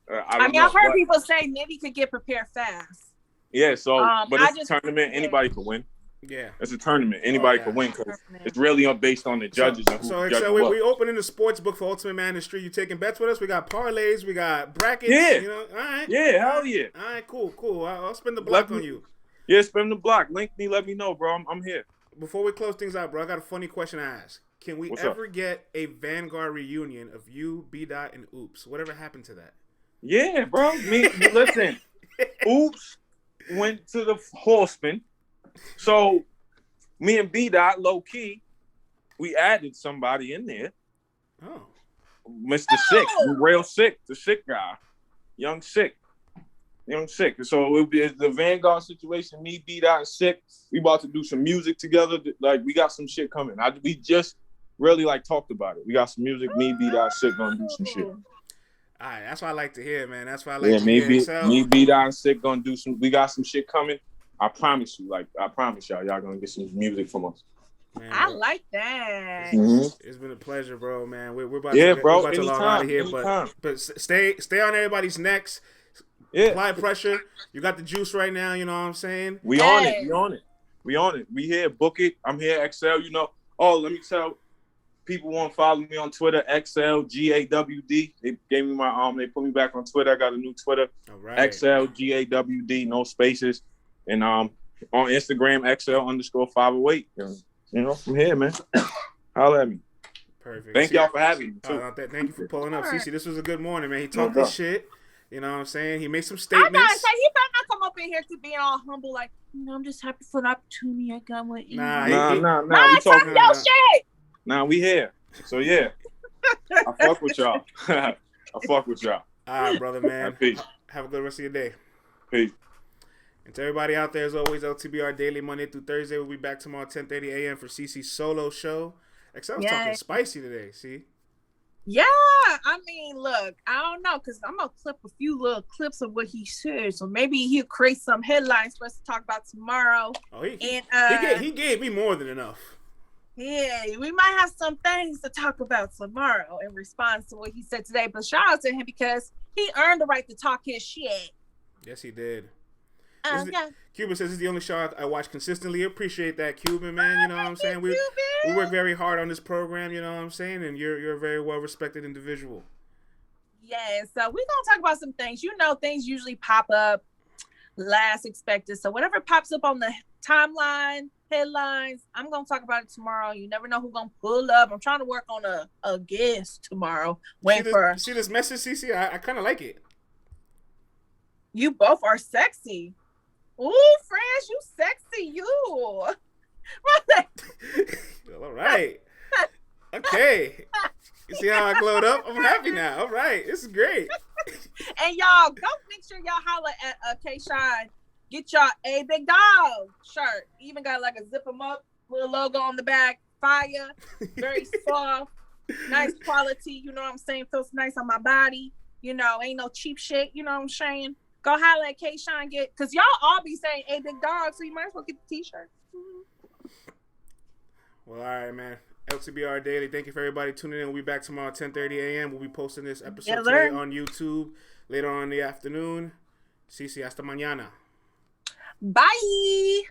So
I've heard people say Nitty could get prepared fast.
Yeah, so but it's a tournament. Anybody can win. Yeah, it's a tournament. Anybody can win because it's really based on the judges.
So we opening the sports book for Ultimate Man in the Street. You taking bets with us? We got parlays. We got brackets.
Yeah.
You know, all right.
Yeah, hell yeah.
All right, cool. I'll spin the block on you.
Yeah, spin the block. Link me. Let me know, bro. I'm here.
Before we close things out, bro, I got a funny question to ask. Can we ever get a Vanguard reunion of you, B-Dot, and Oops? Whatever happened to that?
Yeah, bro. Listen. Oops went to the horseman. So me and B-Dot, low key, we added somebody in there.
Oh.
Mr. Sick, real sick, the sick guy. Young sick. So it'll be the Vanguard situation, me, B-Dot, and Sick. We about to do some music together. Like, we got some shit coming. We just really, talked about it. We got some music, me, B-Dot, Sick gonna do some shit.
All right, that's what I like to hear, man. That's what I like to hear.
Me, B-Dot, and Sick gonna do some. We got some shit coming. I promise you, y'all gonna get some music from us.
Man, I like that.
Mm-hmm.
It's been a pleasure, bro, man. We're about
to
log out of here, but stay on everybody's necks.
Yeah.
Apply pressure. You got the juice right now, you know what I'm saying?
We on it. We here. Book it. I'm here, Xcel, you know. Oh, let me tell people want to follow me on Twitter, Xcel GAWD. They gave me my they put me back on Twitter. I got a new Twitter.
All right.
Xcel GAWD, no spaces. And on Instagram, Xcel_508. You know, I'm here, man. Holla at me.
Perfect.
Thank y'all for having me too.
Thank you for pulling up. CeCe, this was a good morning, man. He talked his shit. You know what I'm saying? He made some statements.
I'm not saying he better not come up in here to being all humble, like, I'm just happy for the opportunity I got with you.
Nah.
We talking your shit.
Nah, we here. So yeah. I fuck with y'all.
All right, brother, man.
Peace.
Have a good rest of your day.
Peace.
And to everybody out there, as always, LTBR Daily, Monday through Thursday. We'll be back tomorrow, 10:30 a.m. for CeCe's solo show. Xcel's talking spicy today, see?
Yeah, I mean, look, I don't know, because I'm going to clip a few little clips of what he said. So maybe he'll create some headlines for us to talk about tomorrow.
Oh, he gave me more than enough.
Yeah, we might have some things to talk about tomorrow in response to what he said today. But shout out to him because he earned the right to talk his shit.
Yes, he did. Cuban says it's the only show I watch consistently. Appreciate that, Cuban, man. You know what I'm saying? We work very hard on this program, you know what I'm saying? And you're a very well-respected individual.
Yeah, so we're going to talk about some things. You know, things usually pop up last expected. So whatever pops up on the timeline, headlines, I'm going to talk about it tomorrow. You never know who's going to pull up. I'm trying to work on a guest tomorrow.
See this message, CeCe? I kind of like it.
You both are sexy. Ooh, France, you sexy, you.
All right. Okay. You see how I glowed up? I'm happy now. All right. This is great.
And y'all, go make sure y'all holler at K-Shine. Get y'all a Big Dog shirt. Even got like a zip 'em up, little logo on the back. Fire. Very soft. Nice quality. You know what I'm saying? Feels nice on my body. You know, ain't no cheap shit. You know what I'm saying? Go holler at K-Shine, because y'all all be saying A Big Dog, so you might as well get the t-shirt.
Well, all right, man. LTBR Daily, thank you for everybody tuning in. We'll be back tomorrow at 10:30 a.m. We'll be posting this episode today on YouTube, later on in the afternoon. CeCe, hasta mañana.
Bye.